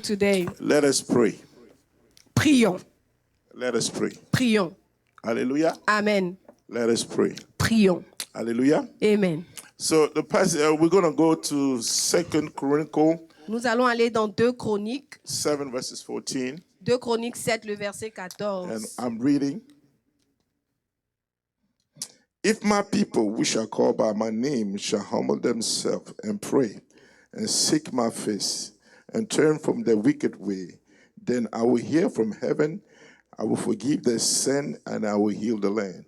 today. Let us pray. Prions. Let us pray. Prions. Hallelujah. Amen. Let us pray. Prions. Hallelujah. Amen. So the passage we're going to go to 2 Chronicles Nous allons aller dans 2 Chroniques. 7 verses 14. 2 Chroniques 7, le verset 14. And I'm reading. If my people, which are called by my name, shall humble themselves and pray and seek my face and turn from their wicked way, then I will hear from heaven, I will forgive their sin, and I will heal the land.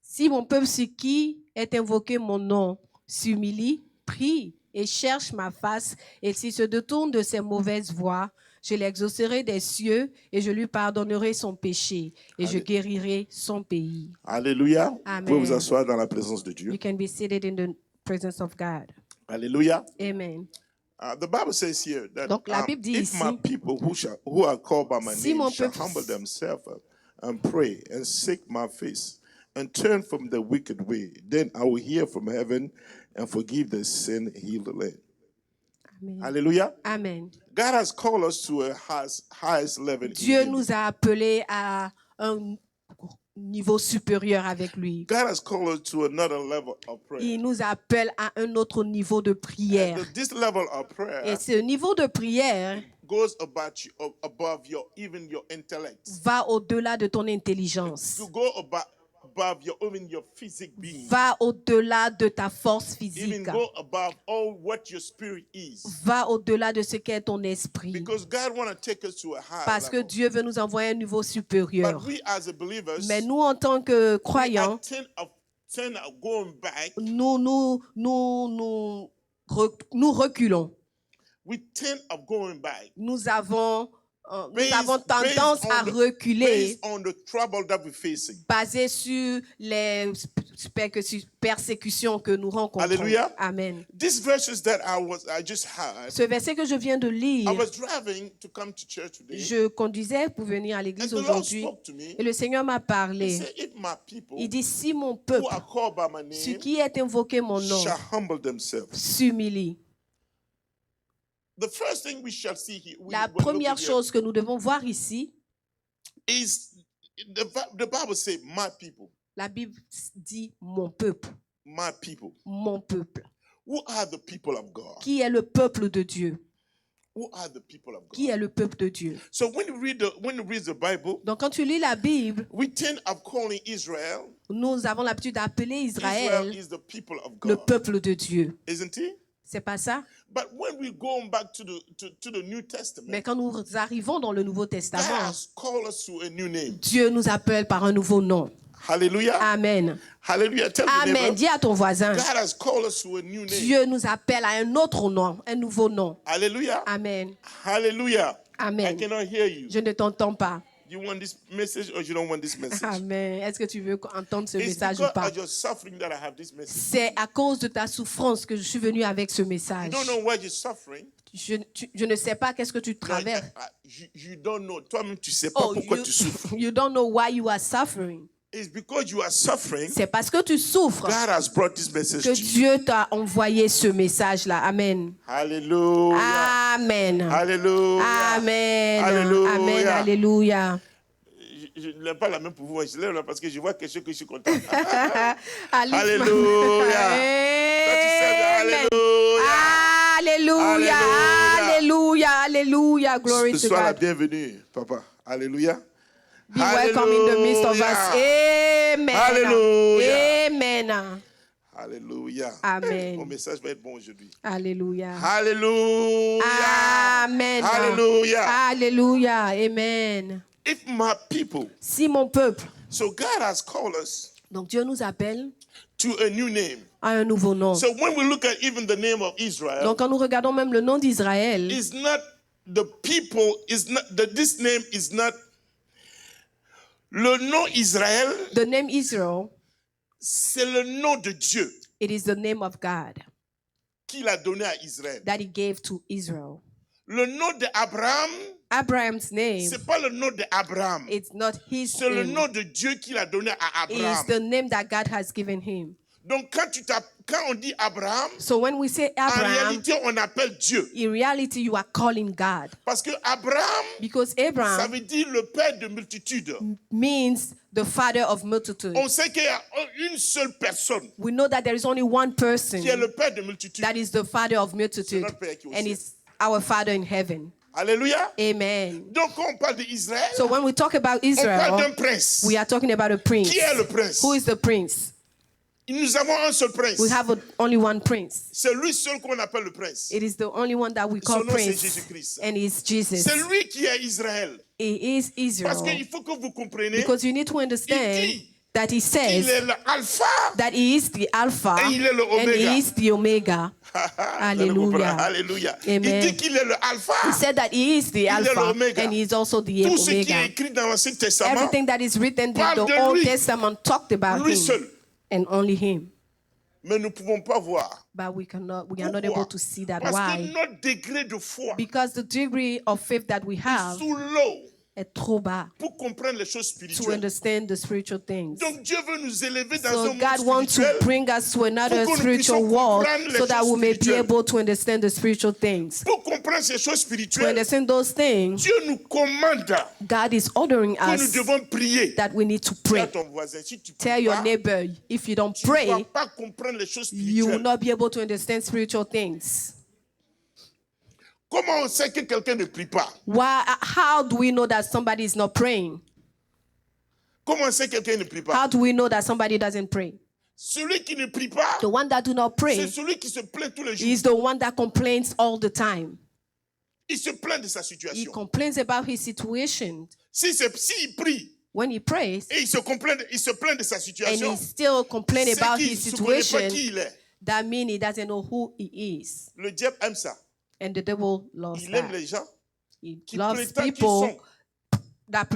Si mon peuple sur qui est invoqué mon nom s'humilie, prie et cherche ma face, et s'il se détourne de ses mauvaises voies, je l'exaucerai des cieux et je lui pardonnerai son péché et je guérirai son pays. Alléluia. Amen. Vous pouvez vous asseoir dans la présence de Dieu. You can be seated in the presence of God. Alléluia. Amen. The Bible says here that Donc, la Bible dit if ici, my people who are called by my si name mon shall peuple- humble themselves and pray and seek my face and turn from the wicked way, then I will hear from heaven and forgive their sin, heal the land. Amen. Hallelujah. Amen. God has called us to a highest level. in Dieu Him. nous a appelés à un niveau supérieur avec lui. God has called us to another level of prayer. Il nous appelle à un autre niveau de prière. And this level of prayer Et ce niveau de prière goes above even your intellect. va au-delà de ton intelligence, To go above even your physical being. va au-delà de ta force Even physique, go above all what your spirit is. va au-delà de ce qu'est ton esprit. Because God want to take us to a higher Parce que level. Dieu veut nous envoyer à un niveau supérieur. But we as a believers, Mais nous, en tant que we croyants, are tend of going back. nous reculons. We tend of going back. Nous avons Based tendance à reculer based on the trouble that we're facing. basé sur les persécutions que nous rencontrons. Alléluia. Amen. These verses that I just had, Ce verset que je viens de lire, I was driving to come to church today. je conduisais pour venir à And l'église the Lord aujourd'hui spoke to me. et le Seigneur m'a He parlé. said, if my people Il dit, si mon who peuple, are called by my ce name qui est invoqué mon nom, shall humble themselves. s'humilie. The first thing we shall see here, La première chose que nous devons voir ici, is the Bible says, my people, la Bible dit mon peuple, my people. mon peuple. Who are the people of God? Qui est le peuple de Dieu? Who are the people of Qui God? est le peuple de Dieu? So when you read the Bible, Donc quand tu lis la Bible, we tend of calling Israel. nous avons l'habitude d'appeler Israel Israël is the people of le God, peuple de Dieu. isn't he? C'est pas ça? But when we go back to the New Testament, Mais quand nous arrivons dans le Nouveau God Testament, has called us to a new name. Dieu nous appelle par un nouveau nom. Hallelujah. Amen. Hallelujah. Tell your Amen. neighbor, Dis à ton voisin, God has called us to a new name. Dieu nous appelle à un autre nom, un nouveau nom. Hallelujah. Amen. Hallelujah. Amen. I cannot hear you. Je ne t'entends pas. You want this message or you don't want this message? Amen. Est-ce que tu veux entendre ce It's message ou because pas? of your suffering that I have this message. C'est à cause de ta souffrance que je suis venu avec ce You message. don't know why you're suffering. Je ne sais pas qu'est-ce que tu traverses. You don't know. Toi-même, tu sais pas pourquoi tu souffres. You don't know why you are suffering. It's because you are suffering. C'est parce que tu souffres God has brought this message que to you. Dieu t'a envoyé ce message-là. Amen. Hallelujah. Amen. Hallelujah. Amen. Hallelujah. Amen. Alléluia. Je ne lève pas la main pour vous, je lève là parce que je vois quelque chose que je suis content. Alléluia. Alléluia. Alléluia. Alléluia. Alléluia. Glory to Sois la God. bienvenue, papa. Alléluia. Be welcome in the midst of us. Amen. Hallelujah. Amen. Alléluia. Amen. Mon message va être bon aujourd'hui. Alléluia. Alléluia. Amen. Alléluia. Alléluia. Amen. If my people, Si mon peuple, so God has called us donc Dieu nous appelle to a new name. à un nouveau nom. So when we look at even the name of Israel, Donc quand nous regardons même le nom d'Israël, is not the people, is not this name is not le nom Israël, the name Israel, c'est le nom de Dieu it is the name of God qu'il a donné à Israël. that he gave to Israel. Le nom d'Abraham, Abraham's name, c'est pas le nom d'Abraham. it's not his C'est le name. nom de Dieu qu'il a donné à It is Abraham. the name that God has given him. Donc, quand on dit Abraham, So when we say en Abraham, réalité, on appelle Dieu. in reality, you are calling God. Parce que Abraham, Because ça Abraham veut dire le père de multitudes. means the father of multitude. On sait qu'il y a une seule personne We know that there is only one person qui est le père de multitudes. that is the father of multitude, notre Père qui est au and ciel. it's our Father in heaven. Alléluia. Amen. Donc, quand on parle d'Israël, So when we talk about on parle d'un Israel, prince. we are talking about a prince. Qui est le prince? Who is the prince? Nous avons un seul prince. We have only one prince. C'est lui seul qu'on appelle le prince. It is the only one that we call Son nom, c'est prince, Jésus-Christ. and it's Jesus. C'est lui qui est Israël. He is Parce Israel. qu'il faut que vous compreniez Because you need to understand that he qu'il says est l'alpha. that he is the Alpha Et il est le and he Oméga. is the Omega. Hallelujah. Alléluia. Amen. Il dit qu'il est le alpha. He said that he is the est Alpha l'Oméga. and he is also the Tout ce qui est Omega. écrit dans l'Ancien Testament, Everything that is written in parle the de Old lui. Testament talked about lui him seul. and only him. Mais nous ne pouvons pas voir. But we are not Pourquoi? able to see that. Parce que Why? notre degré de foi Because the degree of faith that we est have sous l'eau est trop bas pour comprendre les choses to spirituelles. understand the spiritual things. Donc Dieu veut nous élever dans So un God monde wants to spirituel. bring us to another pour que nous spiritual puissions world comprendre les so that choses we may be spirituelles. able to understand the spiritual things. Pour comprendre ces choses To spirituelles, understand those things, Dieu nous commande God is ordering que nous us devons prier. that we need to Dis à pray. ton voisin, si tu Tell pries your pas, neighbor, if you don't tu ne vas pray, pas comprendre les choses you will spirituelles. not be able to understand spiritual things. Comment on sait que quelqu'un ne prie pas? How do we know that somebody is not praying? Comment on sait que quelqu'un ne prie pas? How do we know that somebody doesn't pray? Celui qui ne prie pas, The one that do not c'est pray celui qui se plaint tous les jours. is the one that complains all the time. Il se plaint de sa He situation. complains about his situation. S'il prie When he prays et il se plaint de sa and situation, he still complaining c'est about qu'il his ne connaît pas situation, qui il est. that means he doesn't know who he is. Le diable aime ça. And the devil loves Il aime that. les gens He qui loves prétendent qu'ils people sont. that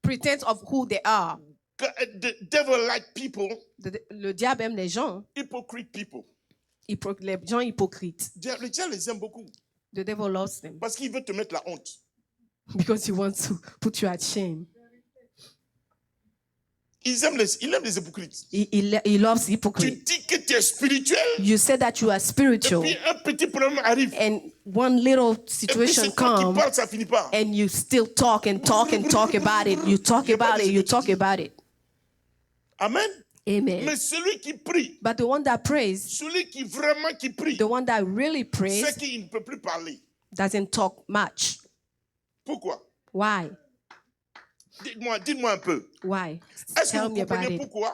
pretends of who they are. The devil like people, Le diable aime les gens, hypocrite people. les gens hypocrites. Le diable les aime beaucoup The devil loves them parce qu'il veut te mettre la honte. because he wants to put you at shame. Il aime les hypocrites. He loves Tu hypocrites. dis que tu es spirituel, You said that you are spiritual, puis un petit problème arrive. and one little Et puis situation c'est toi qui comes, parles, ça finit pas. and you still talk and talk and talk about it. You talk about it, you talk about it. Amen. Amen. Mais celui qui prie, But the one that prays, celui qui vraiment qui prie, the one that really c'est prays, qu'il ne peut plus parler. doesn't talk much. Pourquoi? Why? Dites-moi un peu. Why? Est-ce que Tell vous me about comprenez it. pourquoi?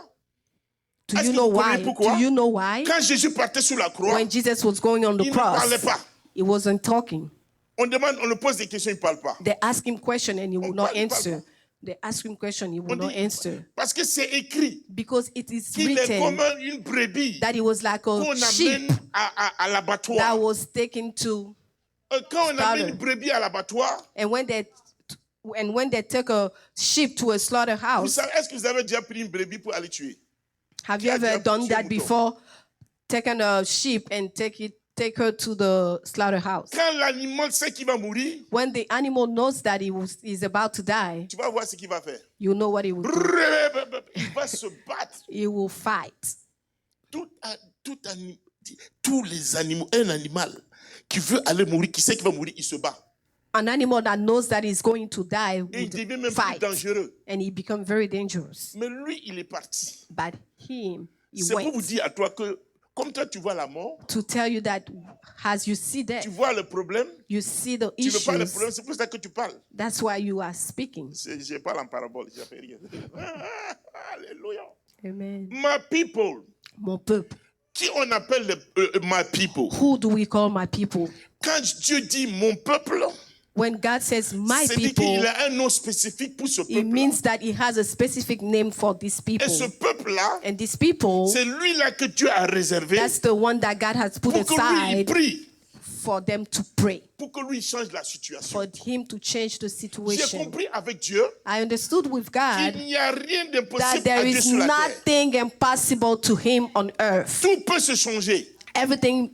Do Est-ce you que know vous comprenez why? pourquoi? Do you know why? Quand Jésus partait sur la croix, When Jesus was going on the il ne parlait cross, pas. he wasn't talking. On le pose des questions, il ne parle pas. They ask him question and he will not parle, il parle answer. pas. They ask him question, he will On not dit- answer. Parce que c'est écrit Because it is qu'il est comme written une brebis that he was like qu'on a sheep amène à that l'abattoir. was taken to, Quand on amène slaughter. une brebis à l'abattoir, and when they took a sheep to a vous slaughterhouse, savez, est-ce que vous avez déjà pris une brebis pour aller tuer? have Qui you a ever déjà done tué that mouton? before? Taken a sheep and take her to the slaughterhouse. Quand l'animal sait qu'il va mourir, When the animal knows that he's about to die, tu vas voir ce qu'il va faire. you know what he will do. Il va se battre. He will fight. Tous les animaux, un animal qui veut aller mourir, qui sait qu'il va mourir, il se bat. An animal that knows that he's going to die Et il devient will même plus fight, dangereux. and he becomes very dangerous. Mais lui, il est parti. But he C'est pour vous went dire à toi que, comme toi, tu vois la mort, to tell you that as you see that, tu vois le problème, you see the tu veux pas le issues. problème, c'est pour ça que tu parles. That's why you are speaking. Je parle en parabole, je fais rien. Alléluia. Amen. My people, Mon peuple. qui on appelle my people? Who do we call my people? Quand Dieu dit mon peuple, When God says my c'est dit people, qu'il a un nom spécifique pour ce it peuple. means that he has a specific name for these people. Et ce peuple-là, And these people, c'est lui-là que Dieu a réservé that's the one that God has put pour que lui, il aside prie, for them to pray, pour que lui, il change la situation. for him to change the J'ai situation. compris avec Dieu I understood with God qu'il n'y a rien that d'impossible à there Dieu is sur la terre. nothing impossible to him on earth. Tout peut se changer Everything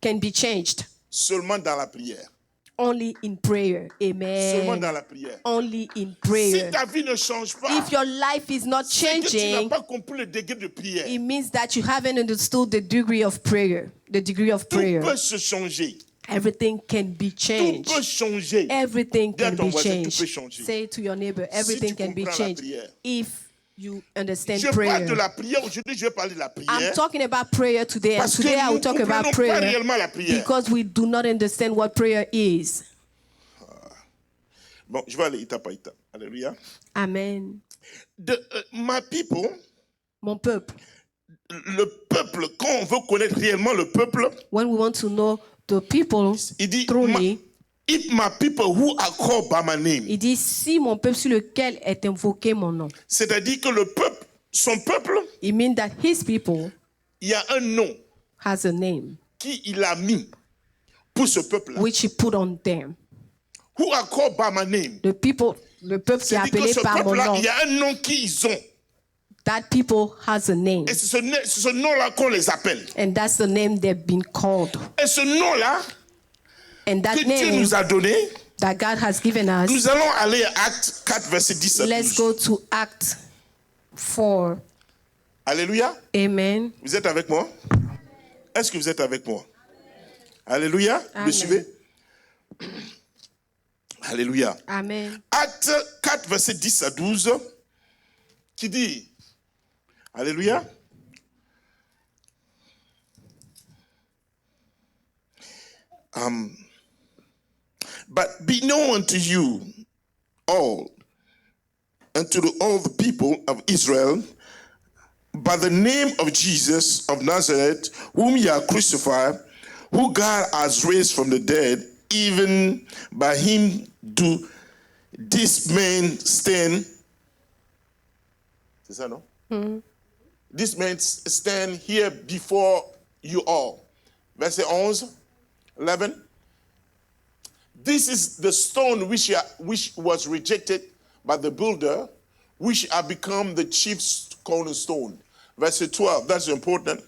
can be changed seulement dans la prière. only in prayer. Seulement dans Amen. la prière. Only in Si prayer. ta vie ne change pas, If your life is not c'est que tu n'as changing, pas compris le degré de prière. it means that you haven't understood the degree of prayer. The degree of Tout prayer. peut se changer. Everything can be Tout changed. peut changer. Everything Dis à can ton be voisin, tout peut changed. changer. Say to your neighbor, everything tu can be comprends la changed prière. if you understand Je parle de prayer. la prière. Aujourd'hui, je vais parler de la I'm prière. talking about prayer today, and Parce que today I nous will talk ne about comprenons pas prayer réellement la prière. because we do not understand what prayer is. Bon, je vais aller étape à étape. Alléluia. Amen. My people, Mon peuple, le peuple, quand on veut connaître réellement le peuple, when we want to know the people il dit, truly, if my people who are called by my name. il dit si mon peuple sur lequel est invoqué mon nom. C'est-à-dire que le peuple, son peuple, It means that his people il y a un nom has a name qu'il a mis pour ce peuple-là. which he put on them. Who are called by my name. Le peuple qui est C'est-à-dire que appelé ce par mon peuple-là, nom, il y a un nom qu'ils ont. that people has a name. Et c'est ce nom-là qu'on les appelle. And that's the name they've been called. Et ce nom-là And that que Dieu name nous a donné, that God has given us, nous allons aller à Actes 4, verset 10 à 12. let's go to Acts 4. Alléluia. Amen. Vous êtes avec moi? Est-ce que vous êtes avec moi? Alléluia. Vous Amen. me suivez? Alléluia. Amen. Acte 4, verset 10 à 12, qui dit, Alléluia. But be known unto you all, and to all the people of Israel, by the name of Jesus of Nazareth, whom ye are crucified, who God has raised from the dead, even by him do this man stand. C'est ça, non? Mm-hmm. This man stand here before you all. Verset 11. This is the stone which was rejected by the builder, which have become the chief cornerstone. Verse 12, that's important.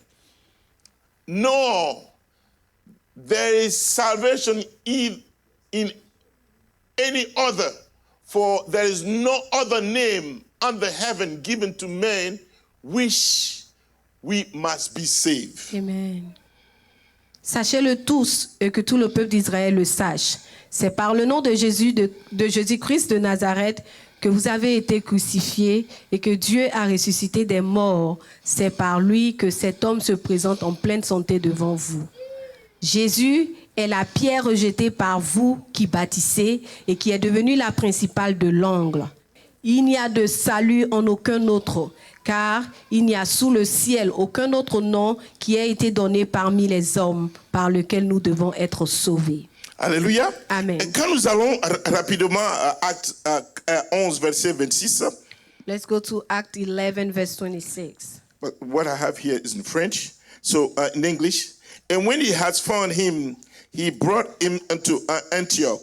No, there is salvation in any other, for there is no other name under heaven given to men which we must be saved. Amen. Sachez-le tous et que tout le peuple d'Israël le sache. C'est par le nom de Jésus, de Jésus-Christ de Nazareth, que vous avez été crucifiés et que Dieu a ressuscité des morts. C'est par lui que cet homme se présente en pleine santé devant vous. Jésus est la pierre rejetée par vous qui bâtissez et qui est devenue la principale de l'angle. Il n'y a de salut en aucun autre, car il n'y a sous le ciel aucun autre nom qui ait été donné parmi les hommes par lequel nous devons être sauvés. Alléluia. Amen. Et quand nous allons rapidement à Acte 11, verset 26. Let's go to Act 11, verse 26. But what I have here is in French. So in English. And when he had found him, he brought him unto Antioch.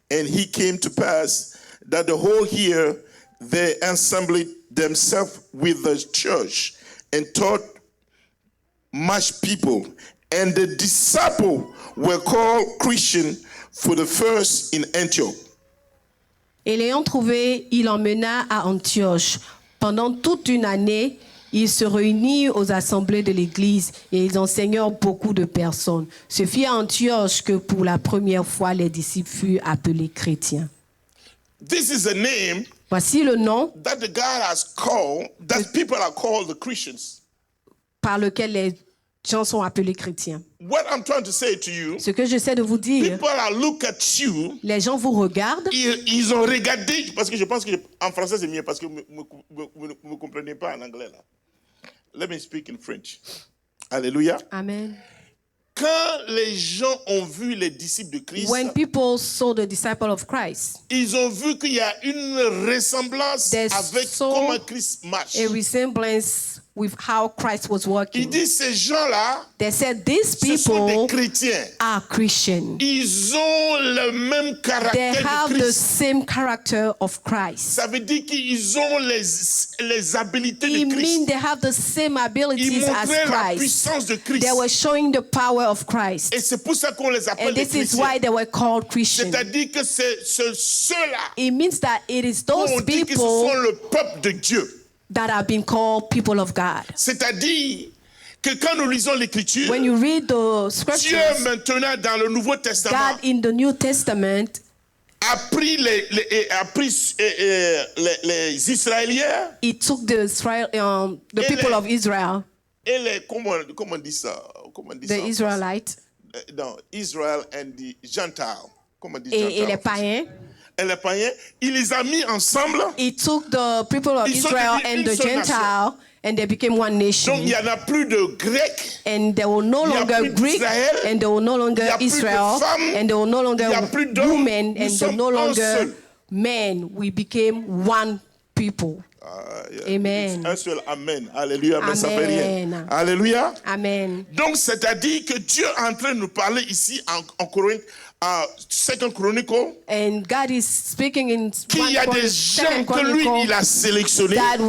And he came to pass that the whole year they assembled themselves with the church and taught much people. And the disciples were called Christians for the first in Antioch. Et l'ayant trouvé, il l'emmena à Antioche. Pendant toute une année, ils se réunirent aux assemblées de l'Église et ils enseignèrent beaucoup de personnes. Ce fut à Antioche que pour la première fois les disciples furent appelés chrétiens. This is a name Voici le nom that the God has called, that people are called the Christians. par lequel les gens sont appelés chrétiens. What I'm trying to say to you, Ce que j'essaie de vous dire, people are look at you. les gens vous regardent. Ils ont regardé, parce que je pense qu'en français c'est mieux, parce que vous ne me comprenez pas en anglais là. Let me speak in French. Alléluia. Amen. Quand les gens ont vu les disciples de Christ, When people saw the disciple of Christ, ils ont vu qu'il y a une ressemblance They avec saw comment Christ marche. a resemblance with how Christ was Il working. dit ces gens-là, They said these ce sont des people chrétiens. are Christian. Ils ont le même They caractère have de the Christ. same character of Christ. Ça veut dire qu'ils ont les habiletés It de means Christ. they have the same Ils abilities as montraient la Christ. puissance de Christ. They were showing the power of Christ. Et c'est pour ça qu'on les appelle And les this is chrétiens. why they were called Christian. C'est-à-dire que c'est ceux-là It means that it is those qu'on dit que ce people sont le peuple de Dieu. that have been called people of God. C'est-à-dire que quand nous lisons l'Écriture, When you read the Dieu scriptures, maintenant dans le Nouveau Testament God in the New Testament a pris les Israéliens He took the people of Israel, et les comment on dit ça? Comment on dit the ça? Israelites, Non, Israel and the Gentile. Comment on dit et les Gentile? païens. Et les païens, il les a mis ensemble. He took the people of Ils sont Israel devenus and une the seule nation. Gentile, and they became one Donc il nation. n'y en a plus de Grecs. And they were no Il y a longer plus Greek, d'Israël. and they were no Il y longer a plus de Israel, femmes. and they were no longer Il y a plus d'hommes. women, Nous and they sommes no un longer seul. men. We became one people. Amen. Un seul Amen. Alléluia. Mais ça fait rien. Amen. Alléluia. Amen. Donc, c'est-à-dire que Dieu est en train de nous parler ici en Corinthe, en 2 Chronicle, And God is speaking in qu'il y a des gens Second que lui, Chronicle il a sélectionnés, that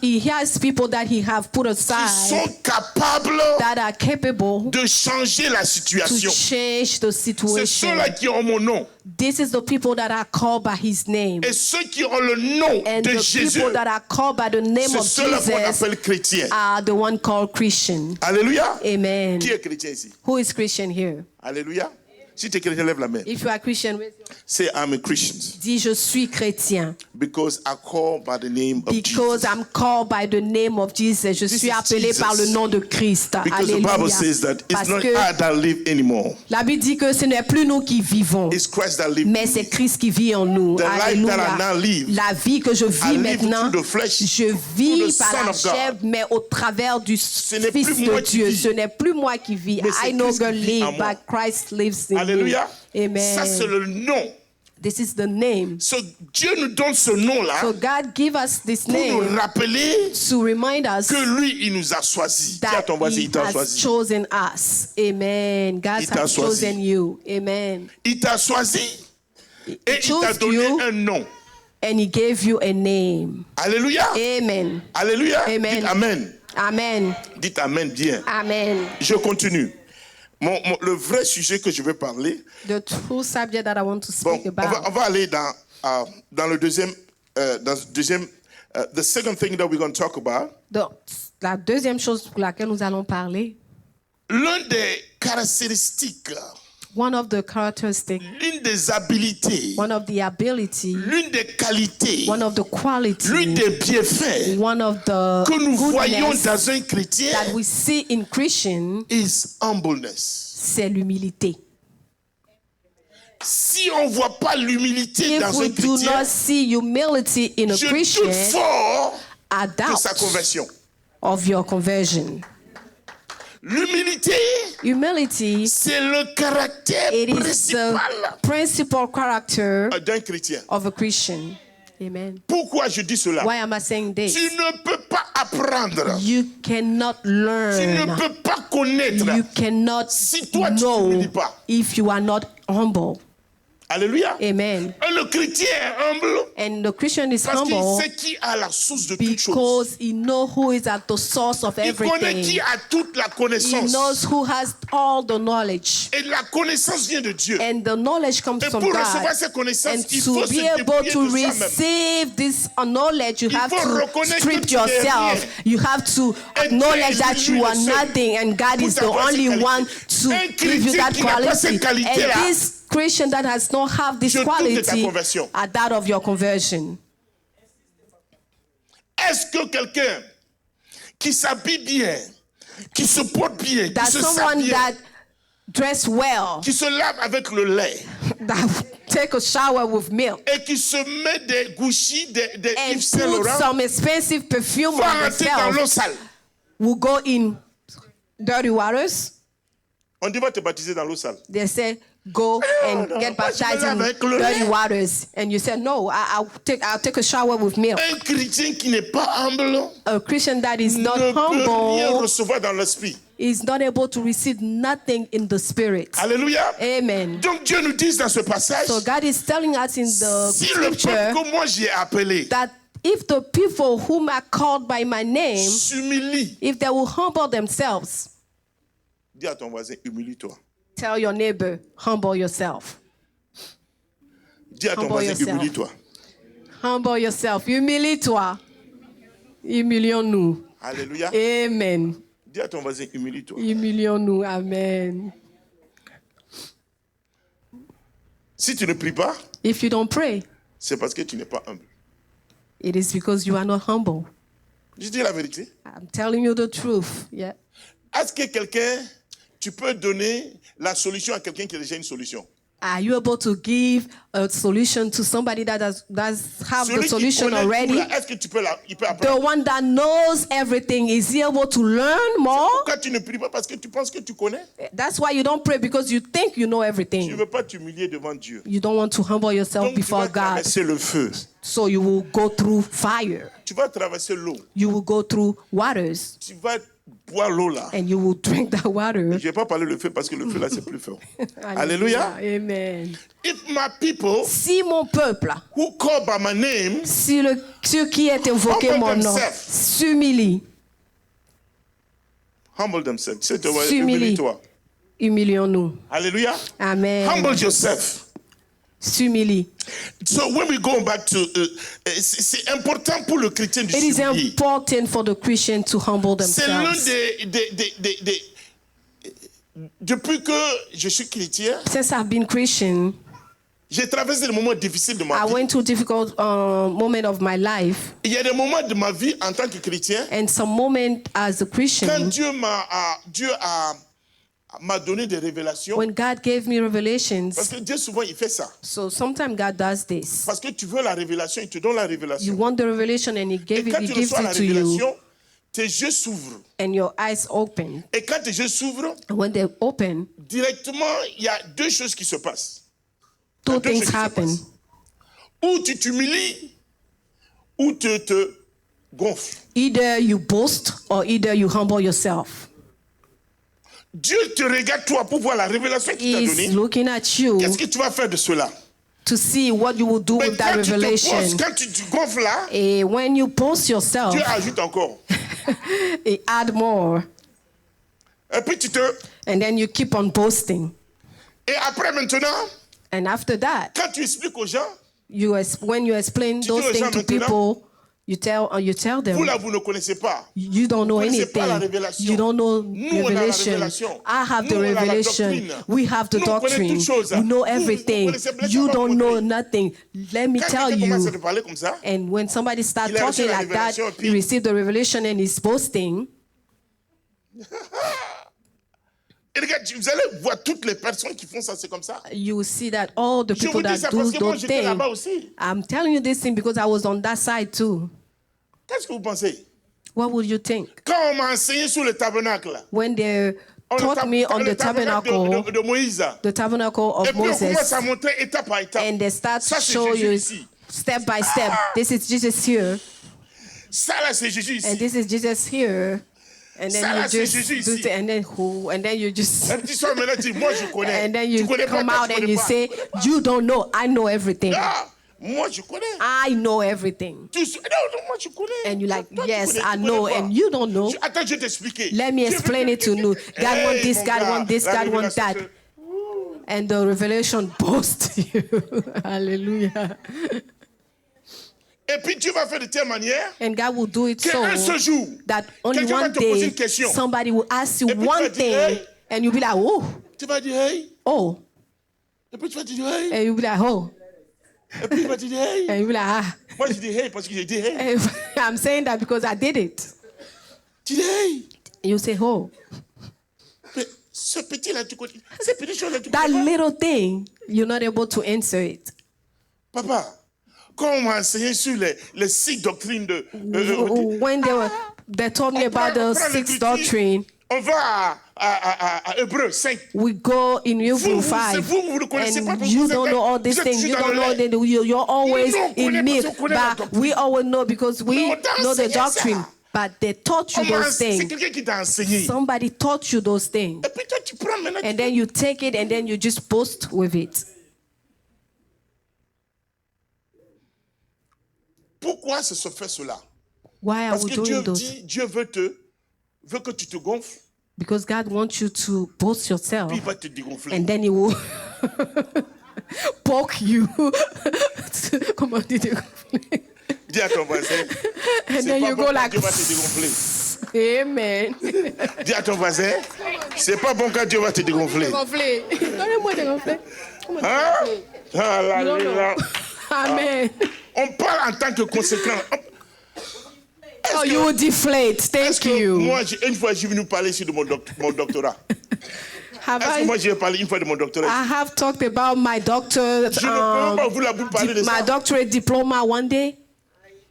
He has people that He have put qui aside sont capables that are capable de changer la to situation. change the C'est situation. ceux-là qui ont mon nom. This is the people that are called by His name. Et ceux qui ont le nom And de the Jésus, people that are called by the name c'est of ceux-là qu'on Jesus appelle chrétiens. are the one called Christian. Alléluia. Amen. Qui est chrétien ici? Who is Christian here? Alléluia. Si tu es chrétien, lève la main. If you are Christian, raise your hand. Say, I'm a Christian Dis, je suis chrétien. because I call by the name of Because Jesus. I'm called by the name of Jesus. Je This suis is appelé Jesus. par le nom de Christ. Because the Bible Alléluia. says that it's Parce not que I that live anymore. la Bible dit que ce n'est plus nous qui vivons, It's Christ that lives. mais c'est Christ qui vit en nous. The life that I Alléluia. now live, La vie que je I vis live maintenant, through the flesh, je through vis the par Son la of God. chair, mais au travers du n'est plus Fils moi de qui Dieu. vis. Ce n'est plus moi qui vis. Mais c'est I no Christ longer qui vit en live, moi. but Christ lives in Alléluia. me. Amen. Ça, c'est le nom. This is the name. So, Dieu nous donne ce nom-là So God give us this pour nous name rappeler to remind us que lui, il nous a choisis. Dis à that ton voisin, He il t'a has choisi. chosen us. Amen. God Il t'a has choisi. chosen you. Amen. Il t'a choisi et il t'a chose donné you. un nom. And He gave you a name. Alléluia. Amen. Alléluia. Amen. Dites Amen. Amen. Dites Amen bien. Amen. Je continue. Le vrai sujet que je vais parler, The true subject that I want to bon, speak on about. va aller dans le deuxième, the second thing that we're going to talk about. La deuxième chose pour laquelle nous allons parler, L'une des caractéristiques, one of the characteristics, l'une des habiletés, one of the ability, l'une des qualités, one of the l'une quality, des bienfaits one of the que nous voyons goodness dans un chrétien that we see in Christian, is humbleness. c'est l'humilité. Si on ne voit pas l'humilité If dans we un do chrétien, not see humility in a je Christian, doute fort I de sa doubt conversion. of your conversion. L'humilité, Humility, c'est le caractère it is principal the principal character d'un chrétien. of a Christian. Amen. Pourquoi je dis cela? Why am I saying this? Tu ne peux pas apprendre, You cannot tu ne learn. peux pas connaître You cannot si toi tu know t'humilies pas. if you are not humble. Alléluia. Amen. Et le chrétien est humble And the Christian is parce qu'il humble sait qui a la source de toutes choses. because he knows who is at the source of Il connaît everything. qui a toute la He connaissance. knows who has all the knowledge. Et la connaissance vient de Dieu. And the knowledge comes Et from pour God. recevoir ces connaissances, And il faut to se be able dépouiller to de soi-même. receive this knowledge, you Il have faut to reconnaître strip que tu n'es yourself. rien. You have to Et acknowledge Dieu that est you are lui le seul nothing, and God pour is the t'avoir ces only qualités. one to Un give you chrétien that qui n'a pas ces quality. qualités-là, And this Christian that has not have this je doute de ta quality conversion. are that of your conversion. Est-ce que quelqu'un qui s'habille bien, qui se porte bien, qui That se someone sent bien, that dress well, qui se lave avec le lait that take a shower with milk, et qui se met des Gucci, des and Yves Saint put Laurent, some expensive perfume va on rentrer dans l'eau themselves, sale. will go in dirty waters. On dit va te baptiser dans l'eau sale. They say, go and no, get moi, je baptized me in lave avec le dirty lait. waters. And you said, no, I'll take a shower with milk. Un chrétien qui n'est pas humble A Christian that is ne not peut rien humble recevoir dans l'esprit. is not able to receive nothing in the spirit. Alléluia. Amen. Donc Dieu nous dit dans ce passage, So God is telling us in the si le scripture peuple que moi j'ai appelé that if the people whom are called by my name, s'humilie, if they will humble themselves, dis à ton voisin, humilie-toi. tell your neighbor, humble yourself. Dis à ton Humble voisin, yourself. humilie-toi. Humble yourself. Humilie-toi. Humilions-nous. Alléluia. Amen. Dis à ton voisin, humilie-toi. Humilions-nous. Amen. Si tu ne pries pas, If you don't pray, c'est parce que tu n'es pas humble. it is because you are not humble. Je dis la vérité. I'm telling you the truth. Yeah. Est-ce que tu peux donner la solution à quelqu'un qui a déjà une solution? Are you able to give a solution to somebody that does have the Celui qui solution connaît tout, already? là, est-ce que il peut The apprendre? one that knows everything, is he able to learn more? Pourquoi tu ne pries pas? Parce que tu penses que tu connais. That's why you don't pray, because you think you know Tu ne everything. veux pas t'humilier devant Dieu. You don't want to humble yourself Donc tu before vas God. traverser le feu. So you will go through fire. Tu vas traverser l'eau. You will go through waters, Tu vas boire l'eau là. and you will drink that water. Je ne vais pas parler le feu parce que le feu là c'est plus fort. Alléluia. Amen. If my people Si mon peuple, who call by my name si ceux qui est invoqué Humble mon nom, themselves. s'humilie, humble themselves. S'humilie. Humilie-toi. humilions-nous. Alléluia. Amen. Humble yourself. S'humilie. So when we go back to, c'est important pour le chrétien de It is s'humilier. important for the Christian to humble C'est l'un themselves. depuis que je suis chrétien, Since I've been Christian, j'ai traversé des moments difficiles de ma I vie. went through difficult moment of my life, Il y a des moments de ma vie en tant que chrétien, and some moment as a quand Christian, Dieu m'a donné des révélations, when God gave me revelations. parce que Dieu souvent il fait ça. So sometimes God does this. Parce que tu veux la révélation, il te donne la You révélation. want the revelation, and Et quand He tu gives reçois la it to you, révélation, tes yeux s'ouvrent. and your eyes open. Et quand tes yeux s'ouvrent, And when they open, directement, il y a deux choses qui se passent. two Deux choses things qui se happen. passent. Ou tu t'humilies, ou tu te gonfles. Either you boast or either you humble yourself. Dieu te regarde toi pour voir la révélation qu'il t'a He's donnée. looking at you Qu'est-ce que tu vas faire de cela? to see what you will do Mais with that quand tu te revelation. poses, quand tu te gonfles là, And when you boast yourself, Dieu ajoute encore. it add more. Et puis tu te... And then you keep on boasting. Et après maintenant, And after that, quand tu expliques aux gens, when you explain Tu dis those aux gens things to maintenant, people, you tell vous them, là, vous ne connaissez pas. you don't know Vous connaissez pas la anything. révélation. You don't know Nous, on a la revelation. révélation. I have the Nous, on a la revelation. doctrine. We have the Nous, on connaît doctrine. toutes choses. We know Vous, vous everything. connaissez- laissez-moi You vous don't know montrer. nothing. Let me Quand tell quelqu'un commence à you. te parler comme ça, And when somebody starts Il a reçu talking la like that, révélation, et puis- he received the revelation and he's boasting. et regarde, vous allez voir toutes les personnes qui font ça, c'est comme ça. You will see that all the Je people vous dis that ça do parce que moi, those j'étais là-bas things. aussi. I'm telling you this thing because I was on that side too. Qu'est-ce que vous pensez? What would you think? Quand on m'a enseigné sur le tabernacle, When they taught me on the tabernacle, de Moïse, the tabernacle et of puis on commence Moses, à montrer étape par étape. and they start Ça, to c'est show Jésus you ici. step by step. This is Jesus here, Ça là, c'est Jésus and ici. this is Jesus here, and Ça, then là, you c'est just Jésus do ici. it, and then who, and then you just, Un petit soir maintenant dit, moi je connais. and then Tu you connais pas, come toi, out tu and connais you pas. say, you don't know, I know everything. Ah, moi je connais. I know everything. Non, non, moi je connais. And you're like, Toi, tu yes, connais, I tu know, connais pas. and you don't know. Attends, je vais t'expliquer. Let me explain it to you. God want this, God want this, God want that. And the revelation boasts you. Hallelujah. Et puis Dieu va faire de telle manière And God will do it qu'un seul so jour, that only quelqu'un va one te poser day une question. somebody will ask you Et puis tu one vas dire, thing, hey. and you'll be like, oh, tu vas dire hey. oh, Et puis tu vas dire hey. and you'll be like, oh, Et puis tu vas dire hey. and you'll be like, ah. Moi je dis hey parce que j'ai dit hey. And I'm saying that because I did it. Tu dis hey. And you say, oh, Mais ce petit là, tu connais. Ces petites choses là, tu that connais pas. little thing, you're not able to answer it. Papa, quand on m'a enseigné sur les 6 doctrines de... When they taught me about the prend sixth l'écriture, doctrine, On va à Hébreux 5. We go in Hebrew Vous 5, ne connaissez pas and parce you que vous don't know all êtes these things. toujours You dans don't le know lait. that you're always Nous, on connaît in parce milk, qu'on connaît la but doctrine. we always know because we Mais on t'a know the enseigné ça. doctrine. But they taught you those C'est things. quelqu'un qui t'a enseigné. Somebody taught you those things. Et puis toi, tu prends maintenant. And then you take it and then you just boast with it. Pourquoi se fait cela? Why are Parce we que doing those? Dieu veut que tu te gonfles, Because God wants you to boast yourself, puis il va te dégonfler. and then He will poke you. Comment on dit dégonfler? Dis à ton voisin, And c'est then pas you bon go quand like, Dieu va te dégonfler. Amen. Dis à ton voisin, c'est pas bon quand Dieu va te dégonfler. Dégonfler. Donnez-moi dégonfler. Comment Hein? dégonfler? Ah là Non, non. là. Amen. On parle en tant que conséquent. Oh, you will deflate. Est-ce Thank que you. moi, une fois, j'ai venu parler ici de mon doctorat. Have Est-ce que I? moi, j'ai parlé une fois de mon doctorat? I have talked about my doctor, Je ne peux même pas vous parler de my ça. doctorate diploma one day.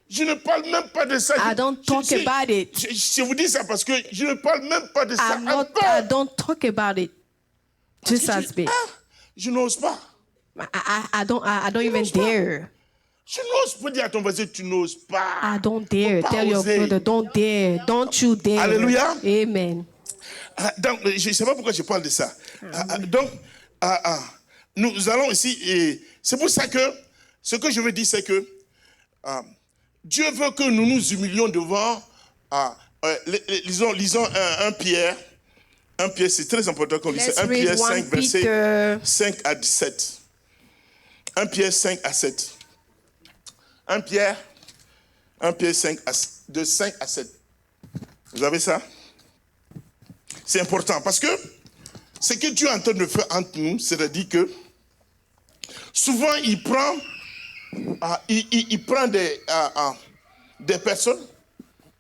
Je ne parle même pas de ça. I don't talk about it. Je vous dis ça parce que je ne parle même pas de ça. I don't talk about it. Just as big. Je n'ose pas. I don't even dare. Je n'ose pas dire à ton voisin, tu n'oses pas. I don't dare. Faut pas Tell your oser. brother, don't dare. Don't you dare. Alléluia. Amen. Donc, je ne sais pas pourquoi je parle de ça. Donc, nous allons ici, et c'est pour ça que ce que je veux dire, c'est que Dieu veut que nous nous humilions devant, lisons 1 Pierre. 1 Pierre, c'est très important qu'on lise. Let's 1 Pierre read 5, 1 verset Peter. 5 à 17. 1 Pierre 5 à 7. 1 Pierre 5 de 5 à 7. Vous avez ça? C'est important parce que ce que Dieu est en train de faire entre nous, c'est-à-dire que souvent il prend des personnes.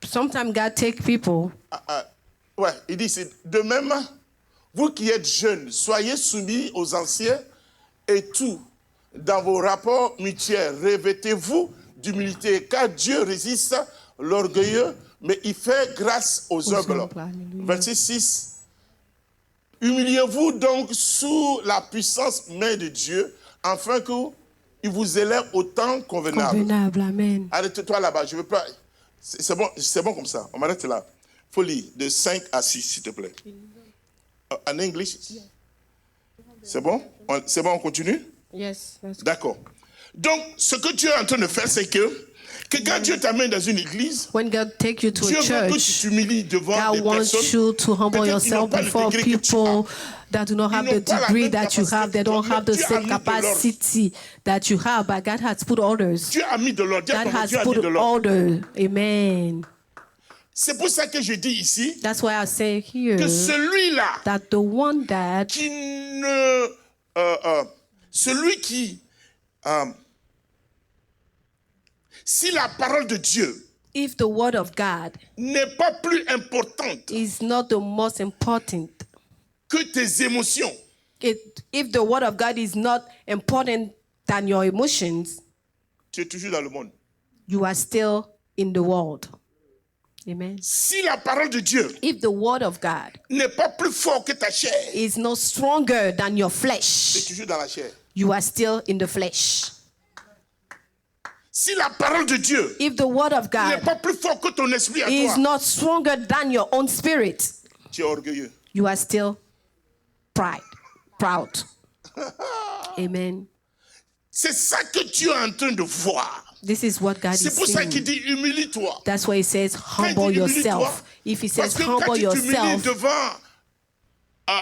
Sometimes God takes people. Ouais, il dit c'est de même, vous qui êtes jeunes, soyez soumis aux anciens et tout, dans vos rapports mutuels, revêtez-vous d'humilité, car Dieu résiste l'orgueilleux, mais il fait grâce aux humbles. Verset 6. Humiliez-vous donc sous la puissance main de Dieu, afin qu'il vous élève au temps convenable. Convenable, amen. Arrête-toi là-bas, je veux pas. C'est bon comme ça. On m'arrête là. Faut lire de 5 à 6, s'il te plaît. En anglais? C'est bon? C'est bon, on continue? Yes. D'accord. Donc, ce que Dieu est en train de faire, c'est que quand Dieu t'amène dans une église, When God takes you to Dieu a veut que tu church, t'humilies devant des God wants personnes. you to humble Peut-être ils n'ont yourself pas le before degré que tu people that do not have Ils the n'ont pas la degree même that you capacité have. They que toi, don't have mais the Dieu a same mis de l'ordre. capacity that you have, but God has put others. Dieu a mis de l'ordre. Dieu God has a mis put de l'ordre. order. Amen. C'est pour ça que je dis ici That's why I say here que celui-là that the one that qui ne... celui qui... si la parole de Dieu if the word of God n'est pas plus importante is not the most important, que tes émotions, if the word of God is not important than your emotions, tu es toujours dans le monde. you are still in the world. Amen. Si la parole de Dieu If the word of God n'est pas plus fort que ta chair, is not stronger than your tu es flesh, toujours dans la chair. you are still in the flesh. Si la parole de Dieu If the word of n'est God pas plus fort que ton esprit à is toi, not stronger than your own spirit, tu es orgueilleux. you are still proud. Amen. C'est ça que Dieu est en train de voir. This is what God C'est is pour ça qu'il saying. dit humilie-toi. That's why he says Quand il humble dit humilie-toi, yourself. If he parce says que quand humble tu t'humilies yourself, devant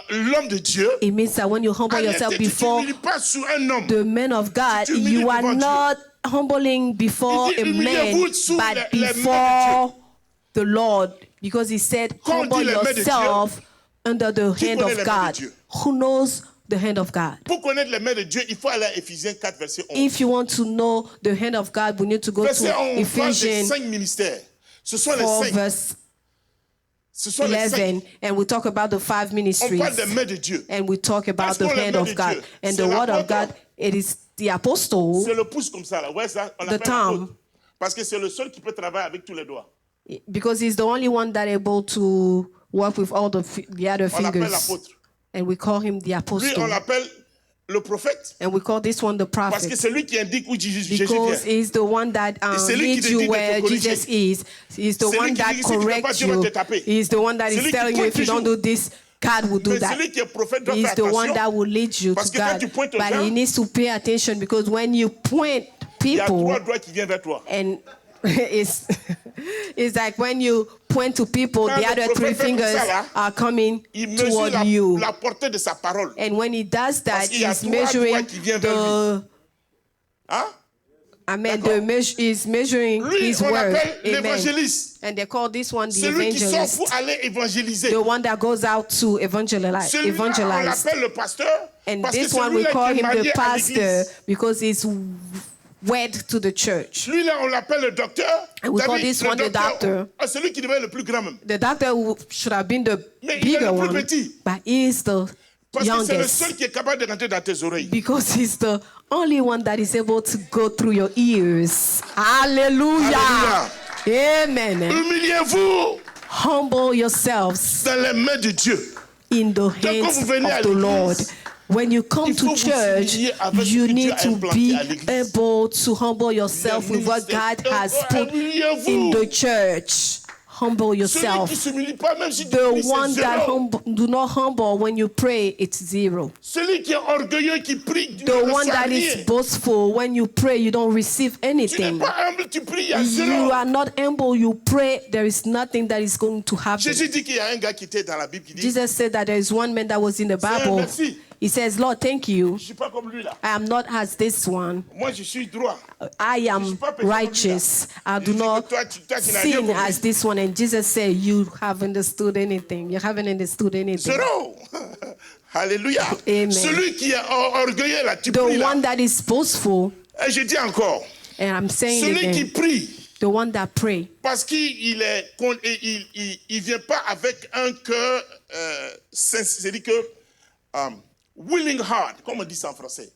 l'homme de Dieu, it means that when you humble en yourself réalité, tu before t'humilies pas sous un homme. the man of God, Tu t'humilies you are devant Dieu. not humbling before Il dit, a man, humiliez-vous sous but les mains de before the Lord, because he said, Quand on dit humble les mains de Dieu, yourself under the qui hand connaît les of mains de God. Dieu? Who knows the hand of God? Pour connaître les mains de Dieu, il faut aller à Éphésiens 4, verset 11. If you want to know the hand of God, we need to go Verset to 11, on parle des Ephesians 5 ministères. Ce sont les 4, 5. verse Ce sont les 5. 11, and we talk about the 5 On ministries. parle des mains de Dieu. And we talk about Parce the qu'on les hand mains of de God. Dieu, And c'est the word of l'apôtre. God, it is the apostle, C'est le pouce comme ça, là. Ouais, ça, on The l'appelle thumb. l'apôtre. Parce que c'est le seul qui peut travailler avec tous les doigts. because he's the only one that able to work with all the other On l'appelle fingers. l'apôtre. And we call him the Lui, on apostle. l'appelle le prophète. And we call this one the Parce que prophet. c'est lui qui indique où Jésus Because vient. he's the one that c'est lui qui leads te you dit de te where corriger. Jesus is. He's the C'est lui one qui that dit, si tu fais pas, corrects Dieu va you. te taper. He's the one that C'est is lui qui telling you pointe if you don't toujours. do this, God will do Mais that. celui qui est prophète doit He's faire the one attention. that will lead you Parce to que quand God. tu pointes aux But gens, he needs to pay attention because when you point Il y a people, trois doigts qui viennent vers toi. and it's like when you point to people, Quand the le other prophète three fait comme fingers ça, là, are coming Il mesure toward you. la portée de sa parole. And when he does that, qu'il y a he's trois doigts measuring qui viennent vers the. Hein? Amen. D'accord. Is measuring Lui, his on word. l'appelle Amen. l'évangéliste. And they call this one the Celui qui sort evangelist. pour aller évangéliser. The one that goes out to evangelize. Celui-là, on l'appelle le pasteur. And Parce que this one we celui-là call qui est him marié the à pastor l'église. because he's wed to the church. Lui-là, on l'appelle le docteur. And we T'as call vu, this le one the doctor. Celui qui devait être le plus grand même. The doctor should have been the Mais il est bigger le plus one, petit. but he's the Parce que c'est le youngest. seul qui est capable de rentrer dans tes oreilles. Because he's the only one that is able to go through your ears. Hallelujah. Amen. Humiliez-vous Humble yourselves dans les mains de Dieu. in the quand hands vous venez à of the Lord. l'église, When you come il faut to vous church, humilier avec ce you que Dieu need a to implanté be à l'église. able to humble yourself with what God has put in the church. Humble Celui yourself. qui ne s'humilie pas, même si tu The pries, one c'est that zéro. do not humble when you pray, it's zero. Celui qui est orgueilleux, qui prie, The ne one reçoit that rien. is boastful, when you pray, you don't receive Tu n'es anything. pas humble, tu pries, il y a You zéro. are not humble, you pray, there is nothing that is going to happen. Jésus dit qu'il y a un gars qui était dans la Bible qui dit, Jesus said that there is one man that was in the Seigneur, Bible. merci. He says, Lord, thank you. Je ne suis pas comme lui là. I am not as this one. Moi, je suis droit. I am righteous. I do not sin as this one. And Jesus said, you haven't understood anything. You haven't understood anything. Zéro. Alléluia. Amen. Celui qui est orgueilleux là, tu The pries là. one that is boastful, Et je dis encore, and I'm saying celui qui again, prie, the one that pray, parce qu'il est, il vient pas avec un cœur, c'est-à-dire que willing heart, comme on dit ça en français.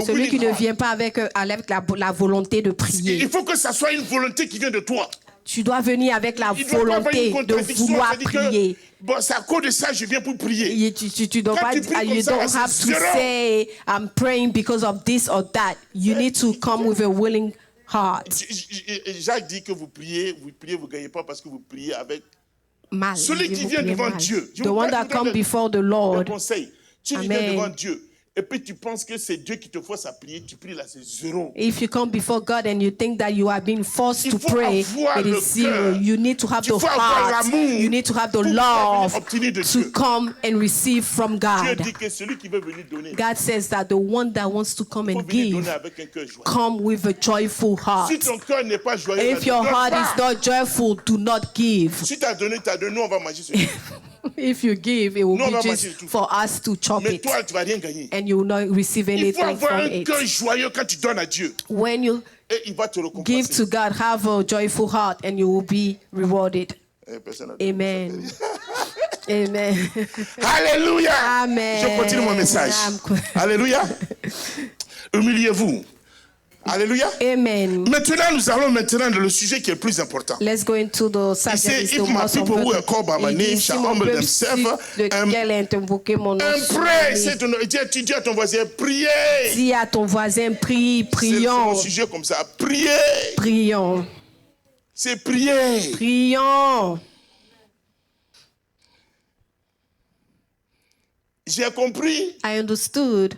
celui qui ne Willing heart. vient pas avec la volonté de prier. Il faut que ça soit une volonté qui vient de toi. Tu dois venir avec la Il doit pas avoir volonté une de contradiction, vouloir c'est-à-dire que, prier. bon, c'est à cause de ça je viens pour prier. Tu dois Quand pas, tu pries comme you ça, don't c'est have to zéro. say, I'm praying because of this or that. You need to come with a willing heart. Jacques dit que vous priez, vous gagnez pas parce que vous priez avec Mal. celui qui Vous vient priez devant mal. Dieu. Je The vous one parle that de- come before the le Lord. conseil. Tu viens Amen. devant Dieu. Et puis tu penses que c'est Dieu qui te force à prier, tu pries là, c'est zéro. If you come before God and you think that you are being forced Il to faut pray, avoir it le is zero. cœur. You need to have Tu the faut avoir heart. l'amour You need to have the pour love obtenir de to Dieu. come and receive from Dieu God. dit que celui qui veut venir donner, God says that the one that wants to come il faut and venir give, donner avec un cœur joyeux. come with a joyful heart. Si ton cœur n'est pas joyeux, If your ne donne heart pas. is not joyful, do not give. Si tu as donné, nous on va manger ce jour. If you give, it will Non, on va be manger just tout. for us to chop Mais it, toi, tu vas rien gagner. and you will not receive Il faut anything avoir from un it. cœur joyeux quand tu donnes à Dieu. When you Et il va te give récompenser. to God, have a joyful heart, and you will be rewarded. Eh, personne n'a- Amen. Amen. Alléluia. Amen. Je continue mon message. Alléluia. Humiliez-vous. Alléluia. Amen. Maintenant, nous allons dans le sujet qui est le plus important. Let's go into the Il subject. say, It's if the my most people who are important. called by my Il name dit, shall si mon humble peuple themselves lequel est invoqué mon nom. Pray, tu dis à ton voisin, priez. Dis à ton voisin, prie, C'est prions, un sujet comme ça. Priez. prions, C'est prier. prions. J'ai compris. I understood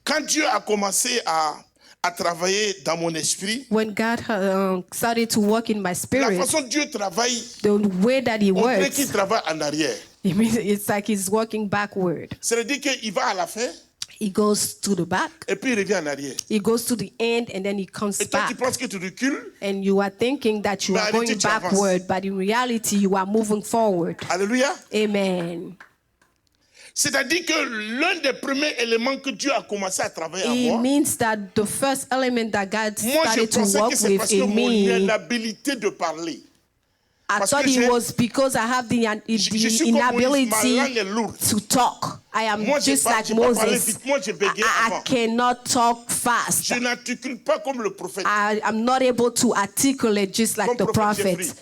Quand Dieu a commencé à travailler dans mon esprit, when God started to work in my la spirit, façon dont Dieu travaille, the way that He on dirait qu'il works, travaille en arrière. it means it's like He's working backward. C'est-à-dire qu'il va à la fin He goes to the back, et puis il revient en arrière. He goes to the end, and then He comes Et toi, tu back. penses que tu recules. And you are thinking that you Mais are en going réalité, tu avances. backward, but in reality, you are moving forward. Alléluia. Amen. C'est-à-dire que l'un des premiers éléments que Dieu a commencé à travailler en It moi, means that the first element that God moi je started to pensais work que c'est with parce que in mon me, inhabilité de parler. I parce thought que it j'ai- was because I have the Je suis comme Moïse, ma inability langue est lourde. to talk. I am Moi, j'ai just pas- like j'ai pas parlé Moses. vite. Moi, j'ai bégayé I avant. cannot talk fast. Je n'articule pas comme le prophète. I'm not able to articulate just like Comme the prophète prophet, Jeffrey.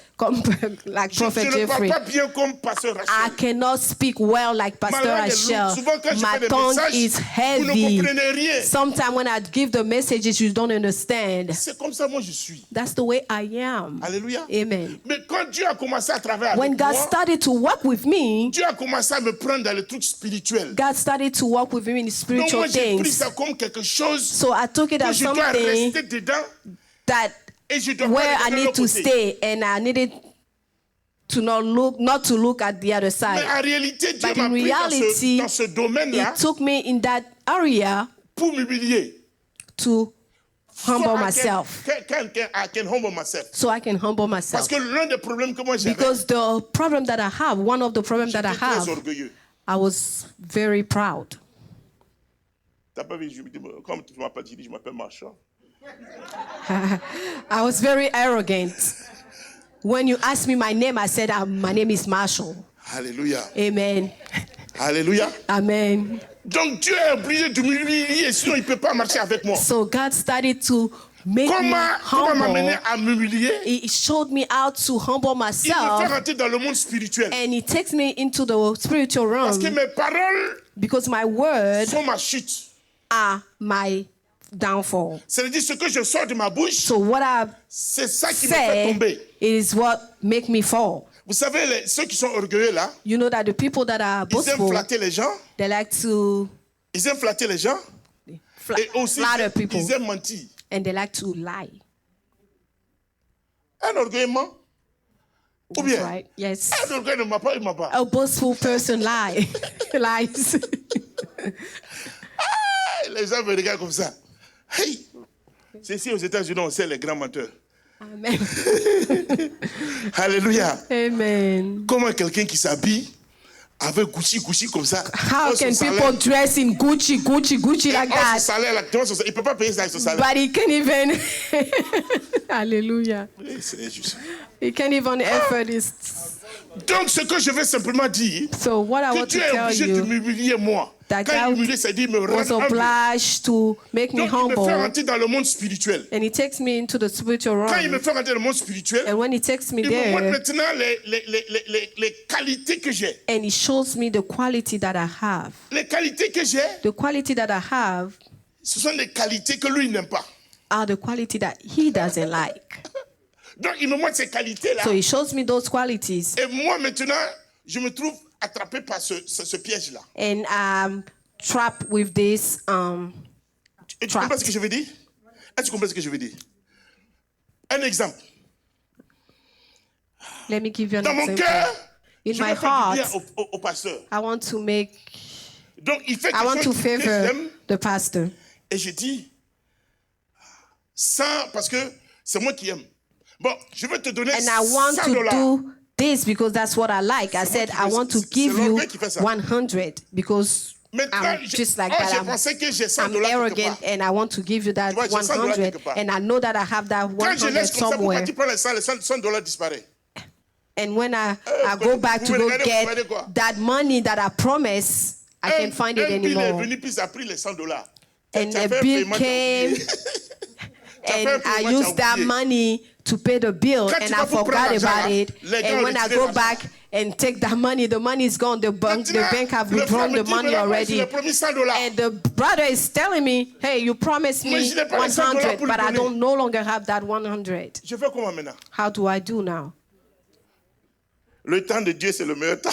like Je Prophet ne parle Jeffrey. pas bien comme pasteur I Rachel. cannot speak well like Pastor langue est lourde. Rachel. Souvent, quand je My fais des tongue messages, is vous ne heavy. comprenez rien. Sometimes when I give the messages, you don't understand. C'est comme ça moi je suis. That's the way I am. Alléluia. Amen. Mais quand Dieu a commencé à travailler avec When God moi, started to work with me, Dieu a commencé à me prendre dans les trucs spirituels. God started to work with me in Donc spiritual moi j'ai pris things. ça comme quelque chose So I took it que as je dois something rester dedans that et je dois where pas I regarder need l'autre to côté. stay, and I needed to not to look at the other Mais side. en réalité, Dieu But m'a in pris reality, dans ce domaine-là It took me in that area pour m'humilier. to humble So myself, I can humble myself. so I can humble Parce myself. que l'un des problèmes que moi j'avais, Because the problem that I have, one of the problems that I j'étais très have, orgueilleux. I was very proud. T'as pas vu, je me dis, comme tu m'appelles, je m'appelle Marchand. I was very arrogant. When you asked me my name, I said, my name is Marshall. Alléluia. Amen. Alléluia. Amen. Donc Dieu est obligé de m'humilier, sinon il ne peut pas marcher avec moi. So God started to make me Comment m'amener humble. à m'humilier? He showed me how to humble Il me fait myself, rentrer dans le monde spirituel. and he takes me into the spiritual Parce que realm mes paroles because my words sont ma chute. are my downfall. C'est-à-dire ce que je sors de ma bouche, So what I c'est ça qui me fait say tomber. is what make me fall. Vous savez, ceux qui sont orgueilleux là, You know that the people that are ils aiment boastful, flatter les gens. they like to Ils aiment flatter les gens. Et aussi, flatter people, ils aiment mentir. and they like to lie. Un orgueil ment. Ou That's bien, right. Yes. un orgueil ne ment pas, il ment pas. A boastful person lies. Les gens me regardent comme ça. Hey! C'est ici aux États-Unis, on sait les grands menteurs. Amen. Alléluia. Amen. Comment quelqu'un qui s'habille avec Gucci comme ça. How can people dress in Gucci like Son that? salaire, là, il ne peut pas payer ça avec son salaire. But he can't even. Hallelujah. Oui, c'est juste. He can't even afford this. Donc, ce que je veux simplement dire, So what I que want to Dieu est tell obligé de you, m'humilier moi. that Quand il God m'humilie, c'est-à-dire me was rendre humble. obliged to make me Donc, il me fait humble, rentrer dans le monde spirituel. and he takes me into the spiritual Quand il me realm. fait rentrer dans le monde spirituel, And when he takes me il me montre there, maintenant les qualités que j'ai. and he shows me the quality that I have. Les qualités que j'ai, The quality that I have ce sont des qualités que lui n'aime pas. are the quality that he doesn't like. Donc, il me montre ces qualités-là. So he shows me those qualities, Et moi, maintenant, je me trouve attrapé par ce piège-là. and I'm trapped with this. Et tu comprends ce que je veux dire? Est-ce que tu comprends ce que je veux dire? Un exemple. Let me give you an Dans mon example. cœur, In je my veux faire du bien heart, au pasteur. I want to make. Donc, il fait I want quelque to chose que favor j'aime. the pastor, Et je dis, parce que c'est moi qui aime. Bon, je vais te donner and I want to $100. do this because that's what I like. I said I want to give you l'orgueil qui fait ça. 100 because Maintenant, I'm just like j'ai that. pensé que j'ai $100 I'm quelque arrogant, part. and I want to give you that Tu vois, j'ai $100 100, quelque part. and I know that I have that Quand je 100 laisse comme ça, pourquoi somewhere. tu prends les $100 disparaît? And when I go back to go get that money that I promised, I can't find it Un bill est anymore. venu, puis ça a pris les $100. And Tu as a fait un bill paiement, tu as came, oublié. and I used that money to pay the bill, Quand tu and vas I pour forgot prendre l'argent, about it. les gars And ont when I retiré go l'argent. back and take that money is gone. The bank have Le frère withdrawn me the dit, money mais là, moi, je already. l'ai promis $100. And the brother is telling me, hey, you promised Mais me je n'ai pas les $100 100, pour but lui I donner. don't no longer have that 100. Je fais comment maintenant? How do I do now? Le temps de Dieu, c'est le meilleur temps.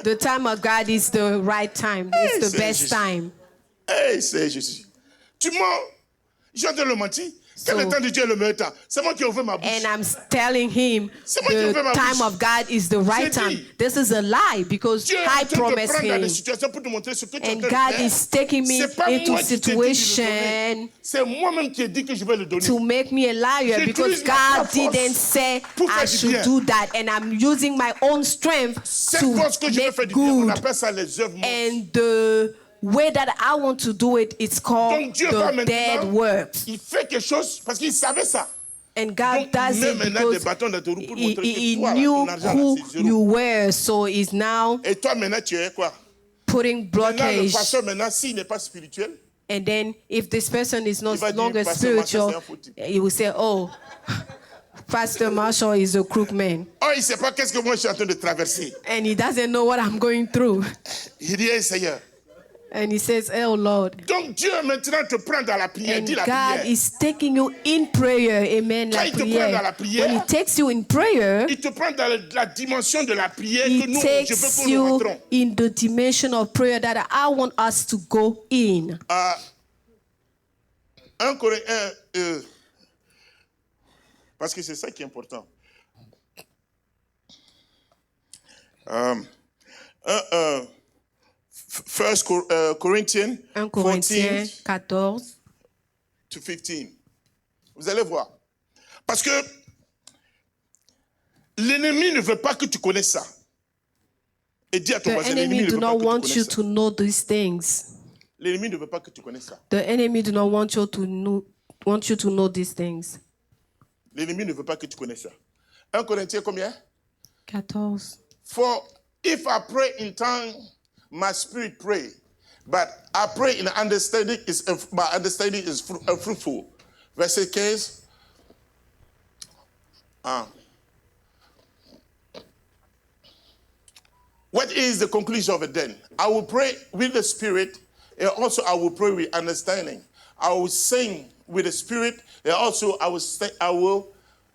The time of God is the right time. It's the best time. Hey, c'est Jésus. Tu mens. Je suis en train de le mentir. Quel est le temps de Dieu est le meilleur temps? C'est moi qui ai ouvert ma bouche. And I'm telling him C'est moi qui ouvre the ma time bouche. of God is the right J'ai time. dit, This is a lie because Dieu est I en train de te promised prendre dans des him. situations pour te montrer ce que tu es en And train de God faire. is taking me C'est pas into moi qui t'ai dit de le donner. situation C'est moi-même qui ai dit que je vais le donner. to make me a liar J'utilise because ma God force didn't say pour I faire du should bien. do that, and I'm using my own strength Cette to force que je vais make faire du bien, on good. appelle ça les œuvres mortes. And the way that I want to do it, it's called Donc Dieu va the dead maintenant, works. il fait quelque chose parce qu'il savait ça. And God Donc, does il met it maintenant des because bâtons dans tes roues pour he montrer que toi, là, knew ton argent, là, who c'est zéro. you were, so he's now Et toi, maintenant, tu es quoi? putting Maintenant, le blockage. pasteur, maintenant, s'il n'est pas spirituel, And then if this person is no Il va dire, longer Pasteur Martin, spiritual, c'est un faux type. he will say, oh, Pastor Marshall is a crook man. Oh, il ne sait pas qu'est-ce que moi je suis en train de traverser. And he doesn't know what I'm going through. Il dit, hey, Seigneur. And he says, oh Lord. Donc Dieu maintenant te prend dans la prière. And Dis la God prière. is taking you in prayer. Amen. Quand La il te prend prière. dans la prière, When he takes you in prayer, il te prend dans la dimension de la prière que he nous, je veux takes que nous you rentrons. in the dimension of prayer that I want us to go in. 1 Corinthiens, parce que c'est ça qui est important. 1 Corinthians 1 Corinthiens 14. to 15. Vous allez voir. Parce que l'ennemi ne veut pas que tu connaisses ça. Et dis à ton The voisin, enemy l'ennemi ne do veut pas not que tu want you connaisses ça. to know these things. L'ennemi ne veut pas que tu connaisses ça. The enemy do not want you to know these things. L'ennemi ne veut pas que tu connaisses ça. 1 Corinthiens combien? 14. For if I pray in tongue, my spirit pray. But I pray in understanding my understanding is fruitful. Verset 15. What is the conclusion of it then? I will pray with the spirit, and also I will pray with understanding. I will sing with the spirit, and also I will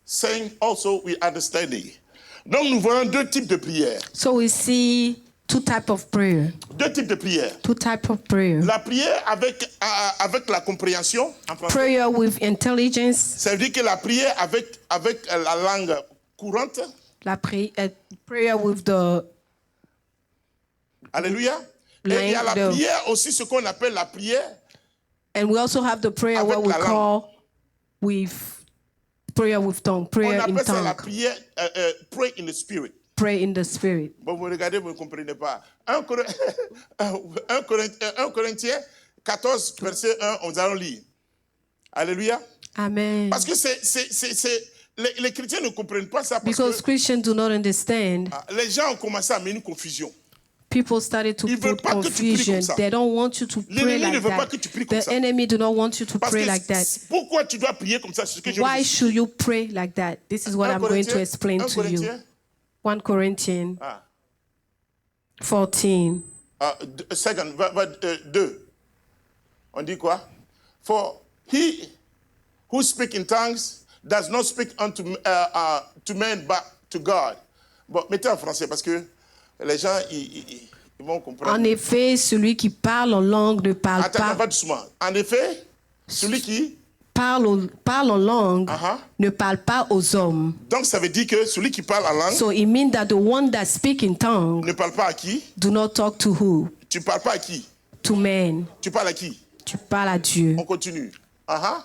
sing also with understanding. Donc nous voyons deux types de prières. So we see two types of prayer. Deux types de prières. Two types of prayer. La prière avec la compréhension, en français, Prayer with intelligence. ça veut dire que la prière avec la langue courante. Prayer with the Alléluia. Et il y a la prière aussi, ce qu'on appelle la prière. And we also have the prayer Avec what we la langue. call with prayer with tongue, On prayer in appelle ça la tongue, prière, pray in the spirit. pray in the spirit. Bon, vous regardez, vous ne comprenez pas. 1 Corinthiens 14, verset 1, on allons lire. Alléluia. Amen. Parce que les chrétiens ne comprennent pas ça parce Because que Christians do not understand. les gens ont commencé à mener une confusion. People started to Ils veulent put pas que tu pries confusion. comme ça. They don't want you to pray L'ennemi ne like veut pas that. que tu pries comme The ça. enemy do not want you to Parce pray que like that. pourquoi tu dois prier comme ça? C'est ce que je Why veux should you pray like that? This is what I'm going to explain to you. 1 Corinthians 14. Second, 2. On dit quoi? For he who speaks in tongues does not speak unto to men but to God. Bon, mettez en français parce que les gens ils vont comprendre. En effet, celui qui parle en langue ne parle Attends, pas. doucement. En effet, celui qui Parle en langue Uh-huh. ne parle pas aux hommes. donc ça veut dire que celui qui parle en langue So it means that the one that speak in tongue ne parle pas à qui? do not talk to who? Tu parles pas à qui? To men. Tu parles à qui? Tu parles à Dieu. On continue. Uh-huh.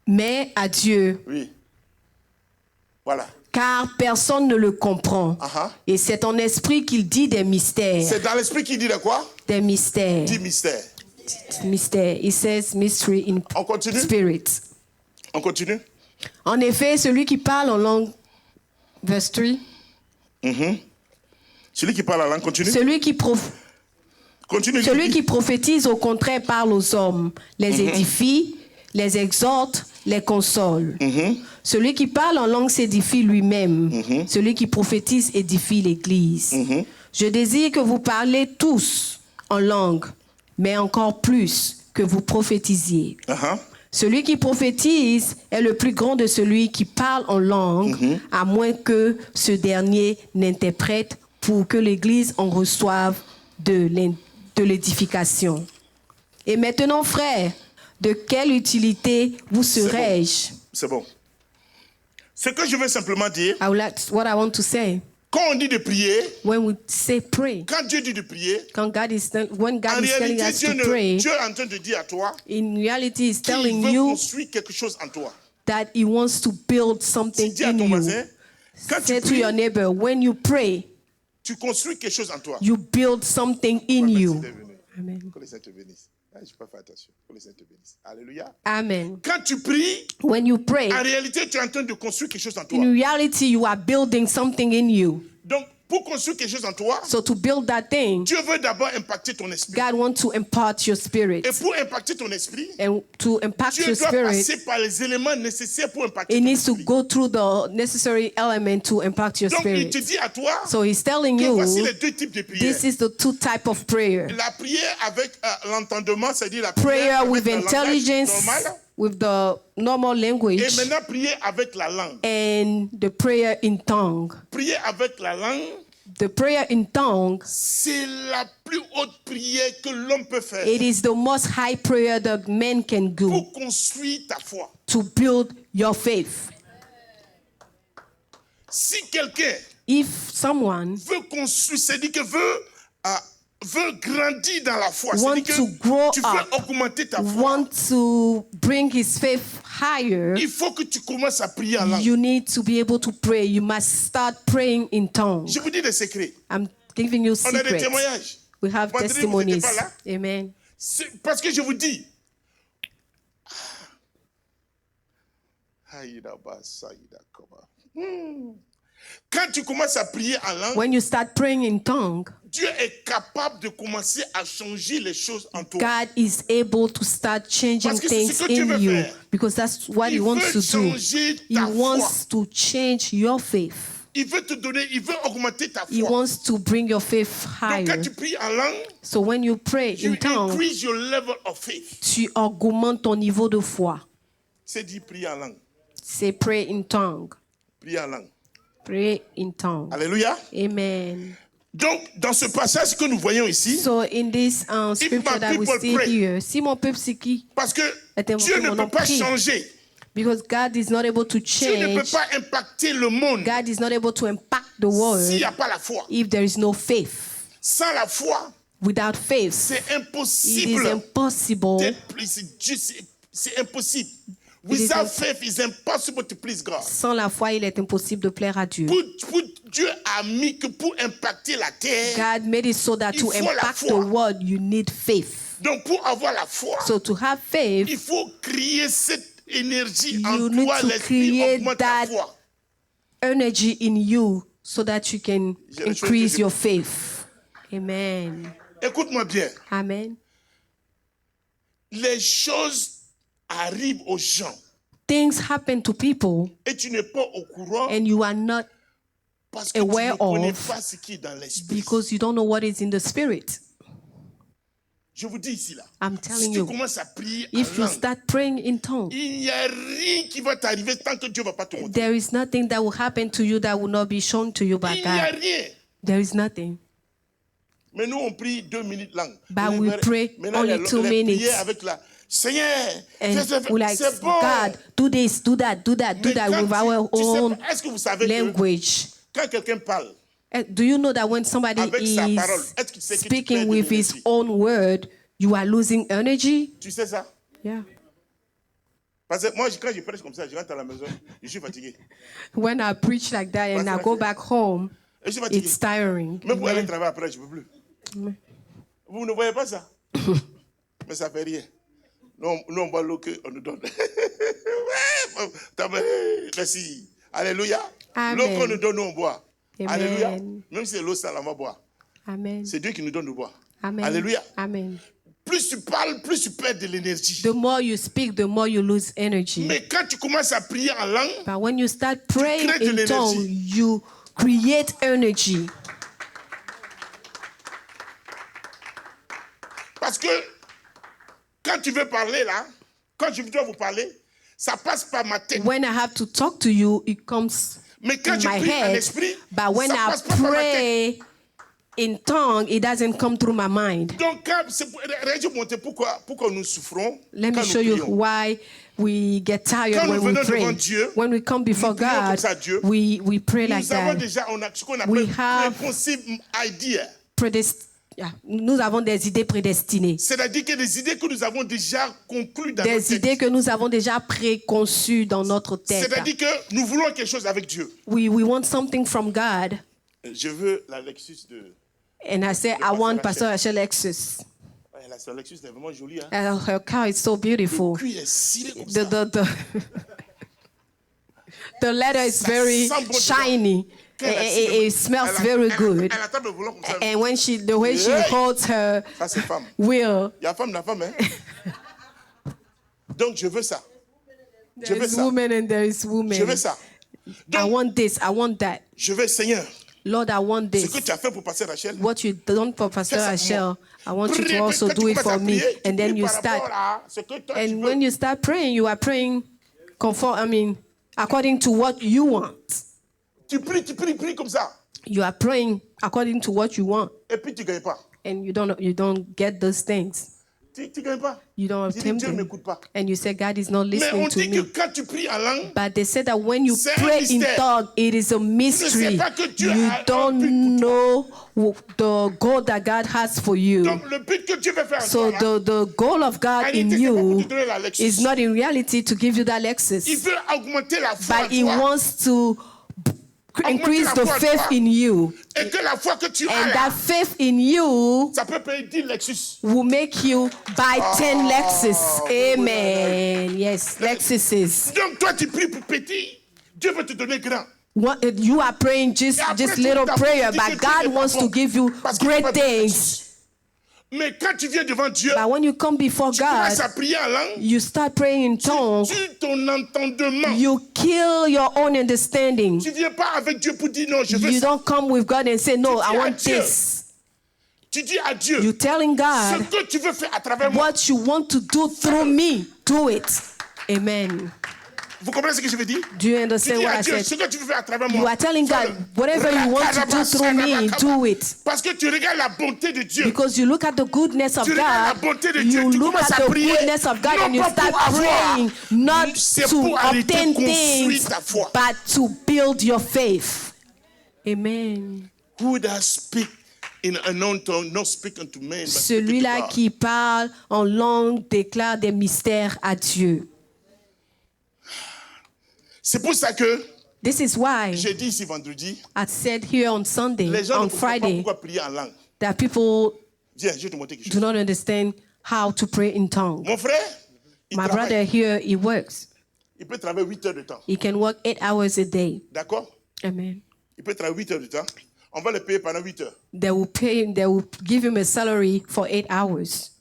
Mais à Dieu. Oui. Voilà. Car personne ne le comprend. Uh-huh. Et c'est en esprit qu'il dit des mystères. C'est dans l'esprit qui dit de quoi? Des mystères. Dit mystère. Mystère. It says mystery in On continue? spirit. On continue? En effet, celui qui parle en langue, verse 3, Celui qui parle en langue, continue? celui qui Continue. Celui qui prophétise, au contraire, parle aux hommes, les édifie, les exhorte, les console. Celui qui parle en langue s'édifie lui-même. Celui qui prophétise édifie l'Église. Je désire que vous parlez tous en langue, mais encore plus que vous prophétisiez. Uh-huh. Celui qui prophétise est le plus grand de celui qui parle en langue, à moins que ce dernier n'interprète pour que l'Église en reçoive de l'édification. Et maintenant, frères, de quelle utilité vous serais-je? C'est bon. Ce que je veux simplement dire, What I want to say, quand on dit de prier, when we say pray, quand Dieu dit de prier, when God is telling en us to réalité, pray, Dieu est en train de dire à toi in reality, He's qu'il telling veut you construire quelque chose en toi. that He wants to build something Dis à in ton you. voisin, quand tu Say to pries, your neighbor, when you pray, tu construis quelque chose en toi. you build something in you. Amen. Que le Seigneur te bénisse. Je n'ai pas fait attention. Que le Seigneur te bénisse. Alléluia. Amen. Quand tu pries, When you pray, en réalité, tu es en train de construire quelque chose en toi. in reality, you are building something in you. Donc, Pour construire quelque chose en toi, So to build that thing, Dieu veut d'abord impacter ton esprit. God wants to impart your spirit. Et pour impacter ton esprit, And to impact Dieu your doit spirit, passer par les éléments nécessaires pour impacter it ton needs to esprit. go through the necessary element to impact your Donc, il te spirit. dit à toi So he's telling que voici you, les deux types de prières. this is the two type of prayer. La prière avec l'entendement, c'est-à-dire la Prayer prière with avec le langage intelligence, normal. with the normal Et language, maintenant, prier avec la langue. and the prayer in tongue. Prier avec la langue, The prayer in tongue, c'est la plus haute prière que l'homme peut faire it is the most high prayer that man can do pour construire ta foi. to build your faith. Si quelqu'un If someone veut construire, c'est-à-dire que veut grandir dans la foi, want c'est-à-dire to que grow tu up, veux augmenter ta foi, want to bring his faith higher, il faut que tu commences à prier en langue. you need to be able to pray. You must start praying in tongue. Je vous dis des secrets. I'm giving you On a des secrets. témoignages. We have Vendredi, vous n'étiez testimonies. pas là. Amen. C'est parce que je vous dis. Quand tu commences à prier en langue, When you start praying in tongue, Dieu est capable de commencer à changer les choses en toi. God is able to start changing Parce que c'est things ce que Dieu in veut you faire. because that's what Il he wants veut to do. changer He ta wants to change your faith. Il veut te donner, il veut augmenter ta He foi. wants to bring your faith Donc quand higher. tu pries en langue, So when you pray you in tongue, increase your level of faith. tu augmentes ton niveau de foi. C'est dit prier en langue. C'est pray in tongue. Prier en langue. Pray in tongue. Alléluia. Amen. Donc dans ce passage que nous voyons ici, So in this scripture that we people see pray. here, si mon peuple c'est qui? parce que Attends, Dieu ne mon peut nom pas prie. changer. Because God is not able to Dieu ne peut change. pas impacter le monde God is not able to impact the s'il world n'y a pas la foi. if there is no faith. Sans la foi, Without faith, c'est it is impossible. impossible. C'est impossible. Without faith, it's impossible to please God. Sans la foi, il est impossible de plaire à Dieu. Dieu a mis que pour impacter la terre, God made it so that Il to faut la impact foi. the world, you need faith. donc pour avoir la foi, So to have faith, il faut créer cette énergie You en need toi, to l'esprit create augmente ta that foi. energy in you so that you can J'ai la chose increase que your faith. Amen. Écoute-moi bien, Amen. les choses arrivent aux gens Things happen to people et tu n'es pas au courant and you are not parce que tu aware ne connais of pas ce qui est dans l'esprit. because you don't know what is in the spirit. Je vous dis ici là, I'm si telling tu you, commences à prier if en you langue, start praying in tongues, il n'y a rien qui va t'arriver tant que Dieu ne va pas te montrer. there is nothing that will happen to you that will not be shown to you by Il n'y a God. rien. There is nothing. Mais nous, on prie 2 minutes langue. But we pray Maintenant, il y a only 2 les minutes. prières avec la Seigneur, And we like, c'est bon. God, do this, do that, do that, do Mais that quand with our tu sais own pas, est-ce que vous savez que language. quand quelqu'un parle Do you know that when somebody avec sa parole, is est-ce que tu sais que tu speaking perds de with his l'énergie? own word, you are losing energy? Tu sais ça? Yeah. Parce que moi, quand je prêche comme ça, je rentre à la maison, je suis fatigué. When I preach like that and I go back home, Je suis fatigué. it's tiring. Même pour aller Amen. travailler après, je ne peux plus. Amen. Vous ne voyez pas ça? Mais ça ne fait rien. Nous, on boit l'eau qu'on nous donne. Merci. Alléluia. Amen. L'eau qu'on nous donne, nous, on boit. Amen. Alléluia. Même si c'est l'eau sale, on va boire. Amen. C'est Dieu qui nous donne de boire. Amen. Alléluia. Amen. Plus tu parles, plus tu perds de l'énergie. The more you speak, the more you lose energy. Mais quand tu commences à prier en langue, But when you start praying crées de in l'énergie. tongues, you create energy. parce que quand tu veux parler là, quand je dois vous parler, ça passe par ma tête. When I have to talk to you, it comes Mais quand in je my prie en head. esprit, But when ça I passe pas par ma tête. pray in tongue, it doesn't come through my mind. Donc, c'est pour montrer pourquoi nous souffrons Let quand me nous show you prions. why we get tired Quand when nous we venons pray. devant Dieu, When we come before nous prions comme God, ça à Dieu. we pray like Nous avons that. déjà ce qu'on We appelle have- preconceived idea. Nous avons des idées prédestinées. C'est-à-dire que des idées que nous avons déjà conclues dans notre Des tête. idées que nous avons déjà préconçues dans notre tête. C'est-à-dire que nous voulons quelque chose avec Dieu. We want something from God. Je veux la Lexus de... And I say, I Pastor want Rachel. Pastor Rachel Lexus. Ouais, la Lexus est vraiment jolie. Hein? Her car is so beautiful. Le cul est ciré comme The, ça. the, the, the leather is Ça very sent bon shiny. Quand elle est assise, It smells very good. Elle attend le volant comme ça. And when the way she Hey! holds her Ça, c'est femme. wheel, Il y a femme, la femme, hein. Donc, je veux ça. Je there veux is ça. woman and there is Je veux woman. ça. I Donc, want this, I want that. je veux, Seigneur, Lord, I want ce this. que tu as fait pour passer Rachel. What you done for Pastor Fais ça pour moi. Rachel, I want you Prie, to also quand tu do it commences à for me. prier, tu And then pries you par rapport start. à ce que toi, tu And veux. when you start praying, you are praying according to what you want. Tu pries comme ça. You are praying according to what you want. Et puis, tu ne gagnes pas. And you don't get those things. Tu ne gagnes pas. You don't Tu dis, obtain Dieu ne them. m'écoute pas. And you say God is not Mais listening on to dit que me. quand tu pries en langue, But they said that when you C'est un pray in mystère. tongue, it is a mystery. pas que Dieu You a un don't but know the goal that God has for you. donc le but que Dieu veut faire en So toi, là, the goal of God réalité, in c'est pas pour you te donner la Lexus. is not in reality to give you that il Lexus, veut augmenter la foi en but He toi. wants to increase the faith in you. Et que la foi que tu as, And là, that faith in you ça peut payer 10 Lexus. will make you buy 10 Lexus. Amen. Yes, Lexuses. Donc toi, tu pries pour petit, Dieu veut te donner grand. You are praying just little prayer, but God wants to give you great things. Mais quand tu viens devant Dieu, But when you come before tu commences God, à prier en langue, you start praying in tongues. tu ton entendement. You kill your own understanding. Tu viens pas avec Dieu pour dire non, je veux You ça. don't come with God and say, no, I want Dieu. this. Tu dis à Dieu, You're telling ce God que tu veux faire à travers moi. what you want to do through me. Do it. Amen. Vous comprenez ce que je veux dire? Do you Tu understand dis what à I Dieu, ce said? que tu veux faire à travers moi. You are telling God, fais-le. whatever you want to do through me, do it. Parce que tu regardes la bonté de Dieu. Because you look at the goodness of Tu regardes la God, bonté de Dieu, you tu look commences at à the prier, goodness of God non and you pas start pour avoir, praying, not c'est to pour arrêter obtain de construire things, ta foi. but to build your faith. Amen. Who does speak in an unknown tongue, not speak unto men, but speak unto Celui-là God. qui parle en langue déclare des mystères à Dieu. C'est pour ça que This is why j'ai dit ici vendredi, I said here on Sunday, les gens on ne comprennent pas Friday, pourquoi prier en langue. that people Viens, je vais te montrer quelque do chose. not understand how to pray in tongue. Mon frère, il My travaille. brother here, he works. Il peut travailler 8 heures de temps. He can work 8 hours a day. D'accord? Amen. Il peut travailler 8 heures de temps. On va le payer pendant 8 heures. They will pay him, they will give him a salary for 8 hours.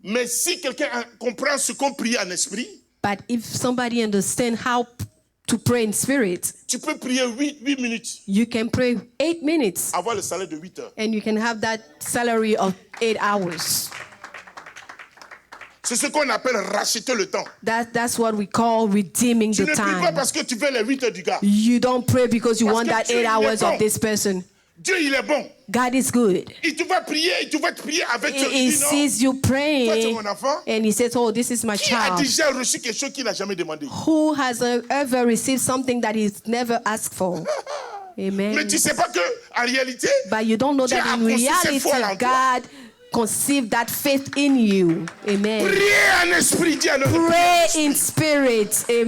Mais si quelqu'un comprend ce qu'on prie en esprit, But if somebody understands how to pray in spirit, tu peux prier 8 minutes, you can pray 8 minutes avoir le salaire de 8 heures. and you can have that salary of 8 hours. C'est ce qu'on appelle racheter le temps. That's what we call redeeming Tu the ne pries pas time. parce que tu veux les 8 heures du gars. You don't pray because you Parce want que that Dieu, 8 il est hours bon. of this person. Dieu, il est bon. God is good. Il te va prier, il te va te prier avec Dieu. He Il dit non. sees you Toi, tu es praying mon enfant. and he says, oh, this is my Qui a child. déjà reçu quelque chose qu'il n'a jamais demandé? Who has ever received something that he's never asked for? Mais Amen. tu ne sais pas que en réalité, But you don't know Dieu that a in conçu cette reality, foi en toi. God conceived that faith in you. Amen. Priez en esprit, dis à l'autre. Pray in spirit. Priez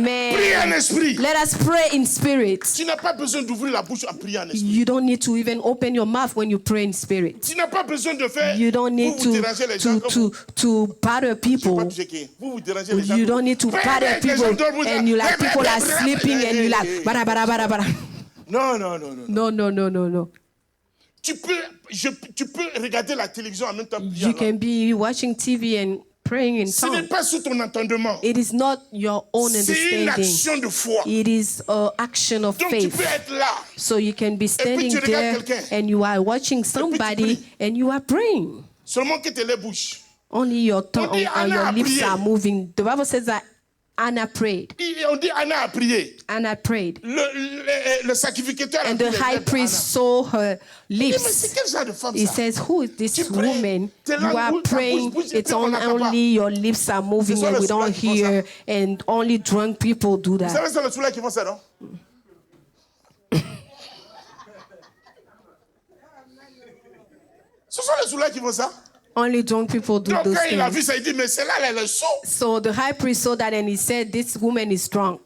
en Amen. esprit. Let us pray in spirit. Tu n'as pas besoin d'ouvrir la bouche à prier en esprit. You don't need to even open your mouth when you pray in spirit. Tu n'as pas besoin de faire. You don't need vous dérangez les gens to bother Pas people. toucher qui. Vous dérangez les gens. You don't need to bother Les gens people, dorment, and you like people are sleeping, and you like bara bara bara bara. Non, non, non, non. No. Tu peux regarder la télévision en même temps. prier You en can langue. be watching TV and praying in Ce n'est tongues. pas sous ton entendement. It is not your own C'est une understanding. action de foi. It is an action of Donc tu faith. peux être là. So you can be standing tu regardes there quelqu'un. and you are watching somebody pries. and you are praying. Seulement que tes lèvres bougent. Only your tongue On dit and Anna your a lips prié. are moving. The Bible says that Anna prayed. On dit Anna a prié. Anna prayed. Le sacrificateur a And pris the les high lèvres priest d'Anna. saw her Mais c'est lips. quel genre de femme He ça? says, who is this Tu pries, woman? tes You langues are bougent, ta praying. bouche bouge, et It's puis on n'entend pas. only your lips are moving sont and les we don't soulages qui font hear. And only drunk people do Vous that. savez, c'est le soulage qui font ça, non? Ce sont les soulages qui font ça. Only drunk people do Donc those quand il a things. vu ça, il dit, mais celle-là, elle est sourde. So the high priest saw that and he said, this woman is drunk.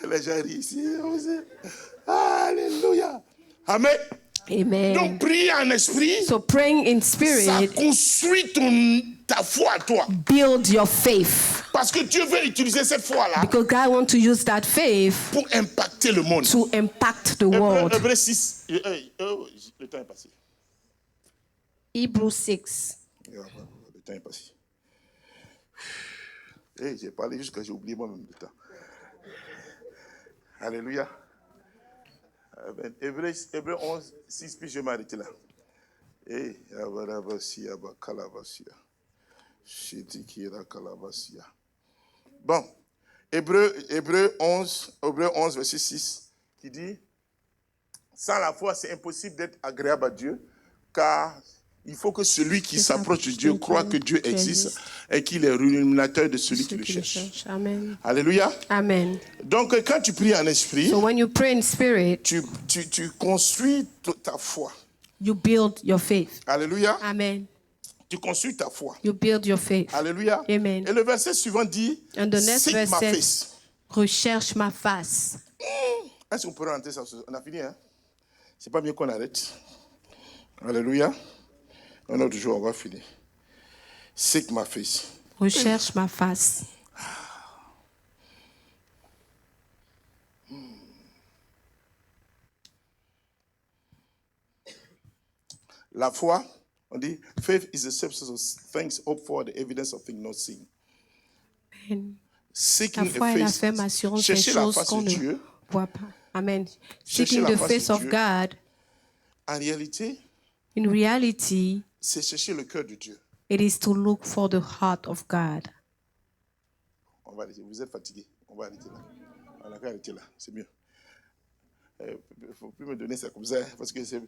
Les gens rient ici. Alléluia. Amen. Amen. Donc, prier en esprit, So praying in ça spirit construit ta foi à toi. build your faith. Parce que Dieu veut utiliser cette foi-là Because God wants to use that faith pour impacter le monde. to impact the world. Hébreux 6. Le temps est passé. Hebrews 6. Le temps est passé. J'ai parlé jusqu'à j'ai oublié moi-même le temps. Alléluia. Hébreux 11, 6, puis je vais m'arrêter là. Bon, Hébreux 11, verset 6, qui dit, sans la foi, c'est impossible d'être agréable à Dieu, car il faut que celui qui s'approche de Dieu croit que Dieu existe et qu'il est rémunérateur de celui qui le cherche. Amen. Alléluia. Amen. Donc, quand tu pries en esprit, So when you pray in spirit, tu construis ta foi. you build your faith. Alléluia. Amen. Tu construis ta foi. You build your faith. Alléluia. Amen. Et le verset suivant dit, And the next seek verse ma says, face. recherche ma face. Est-ce qu'on peut rentrer ça? On a fini, hein? C'est pas mieux qu'on arrête. Alléluia. Un autre jour, on va finir. Seek ma face. Recherche ma face. La foi, on dit, faith is the substance of things hoped for, the evidence of things not seen. Amen. Seeking La foi est a la face, ferme assurance des chercher la choses face qu'on de ne Dieu. voit pas. Amen. Chercher Seeking la the face face de of Dieu. God, En réalité, in reality, c'est chercher le cœur de Dieu. it is to look for the heart of God. On va arrêter. Vous êtes fatigué. On va arrêter là. On a qu'à arrêter là. C'est mieux. Il ne faut plus me donner ça comme ça. Parce que c'est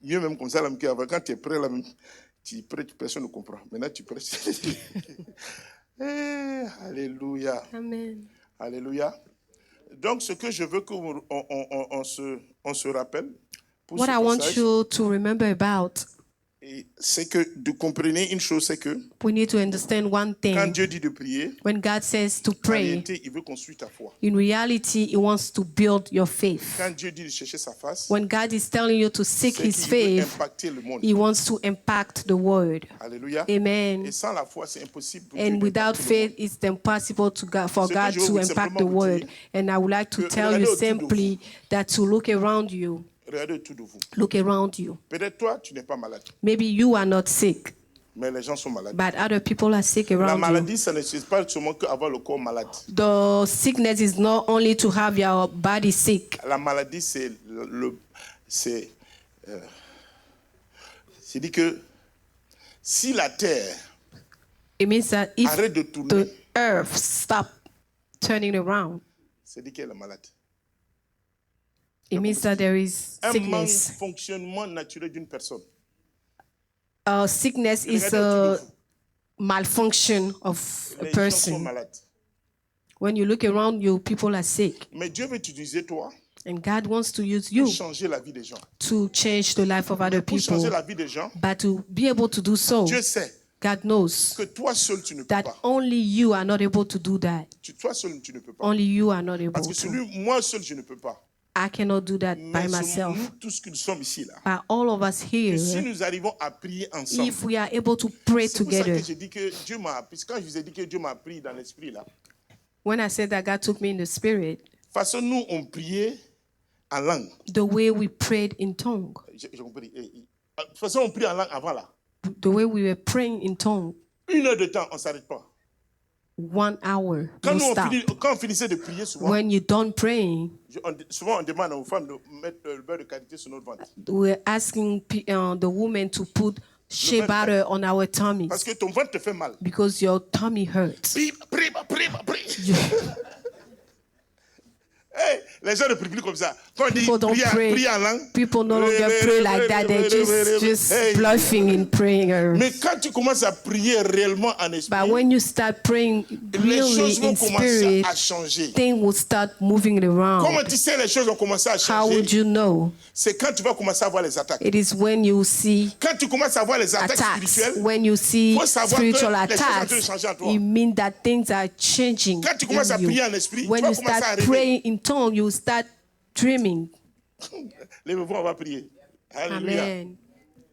mieux même comme ça. Là, quand tu es prêt, là, même, tu prêches, personne ne comprend. Maintenant, tu prêches. Alléluia. Amen. Alléluia. Donc, ce que je veux qu'on on se rappelle, pour What ce I want passage, you to remember about, c'est que de comprendre une chose, c'est que we need to understand one quand thing. Dieu dit de prier, When God says to en pray, réalité, il veut construire ta foi. in reality, He wants to build your faith. Quand Dieu dit de chercher sa face, When God is telling you to seek c'est His qu'il veut faith, impacter le monde. He wants to impact the world. Alléluia. Amen. Et sans la foi, c'est impossible pour Dieu And without d'impacter le faith, monde. it's impossible for Ce que God je veux to vous impact simplement the vous world. dire, And I would like to que tell regardez you autour de simply that to look around you, Regardez autour de vous. look around you. Peut-être toi, tu n'es pas malade, Maybe you are not sick, mais les gens sont malades. but other people are sick La around you. maladie, ça ne suffit pas seulement qu'avoir le corps malade. The sickness is not only to have your body sick. La maladie, c'est dit que si la terre It means that if arrête de tourner, the earth stop turning around, c'est dit qu'elle est malade. it means that there is Un manque sickness. de fonctionnement naturel d'une personne. Sickness is Regardez a autour de vous. malfunction of a Les gens sont person. malades. When you look around you, people are sick. Mais Dieu veut t'utiliser toi And God wants to use pour you changer la vie des gens. to change the life of other Pour changer people. la vie des gens, But to be able to do so, Dieu sait God knows que toi seul tu ne peux that pas. only you are not able to do that. Toi seul tu ne peux pas. Only you are not Parce able que to. moi seul je ne peux pas. I cannot do that by Mais myself. nous tous que nous sommes ici là, But all of us que si here, nous arrivons à prier ensemble, if we are able to pray c'est pour ça together. que j'ai dit que Dieu m'a appris. Quand je vous ai dit que Dieu m'a appris dans l'esprit là, When I said that God took me in the spirit, façon nous on priait en langue. the way we prayed in tongue, J'ai compris. De façon on prie en langue avant là. the way we were praying in tongue, 1 heure de temps, on ne s'arrête pas. 1 hour, Quand, no nous, stop. quand on finissait de prier, souvent, When you're done praying, souvent on demande aux femmes de mettre le beurre de qualité sur notre ventre. we're asking the woman to put shea butter on our tummies Parce que ton ventre te fait mal. because your tummy hurts. Prie. Hey, les gens ne prient plus comme ça. Quand on dit People don't pray. prie en langue, People no longer pray like that. They're just bluffing in prayer. mais quand tu commences à prier réellement en esprit, But when you start praying les really choses vont in commencer spirit, à changer. things will start moving Comment around. tu sais les choses vont commencer à How would changer? you know? C'est quand tu vas commencer à voir les attaques. It is when you see Quand tu commences à voir les attaques attacks. spirituelles, When you see faut savoir spiritual que les choses sont en train de attacks, changer en toi. it means that things are changing Quand tu commences à in you. prier en esprit, When tu vas you commencer à start rêver. praying in tongue, you start dreaming. Lève-vous, on va prier. Alléluia. Amen.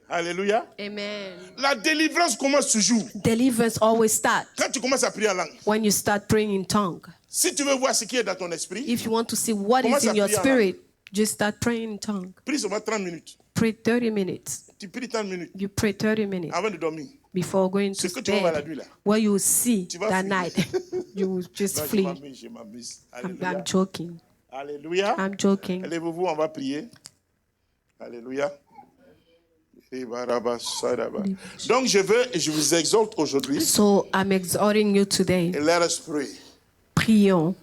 Alléluia. Amen. La délivrance commence toujours. Deliverance always starts Quand tu commences à prier en langue. when you start praying in tongue. Si tu veux voir ce qui est dans ton esprit, If you want to see what Commence is in à your prier en spirit, just start praying in tongue. prie seulement 30 minutes. Pray 30 minutes. Tu pries 30 minutes You pray 30 minutes avant de dormir. before going Ce to que tu vas voir la bed. nuit là. What you will see Tu vas that fuir. night, you will just Non, flee. je m'amuse. I'm Alléluia. joking. Alléluia. I'm joking. Lèvez-vous, on va prier. Alléluia. Donc je vous exhorte aujourd'hui. So I'm exhorting you today. And let us pray. Prions.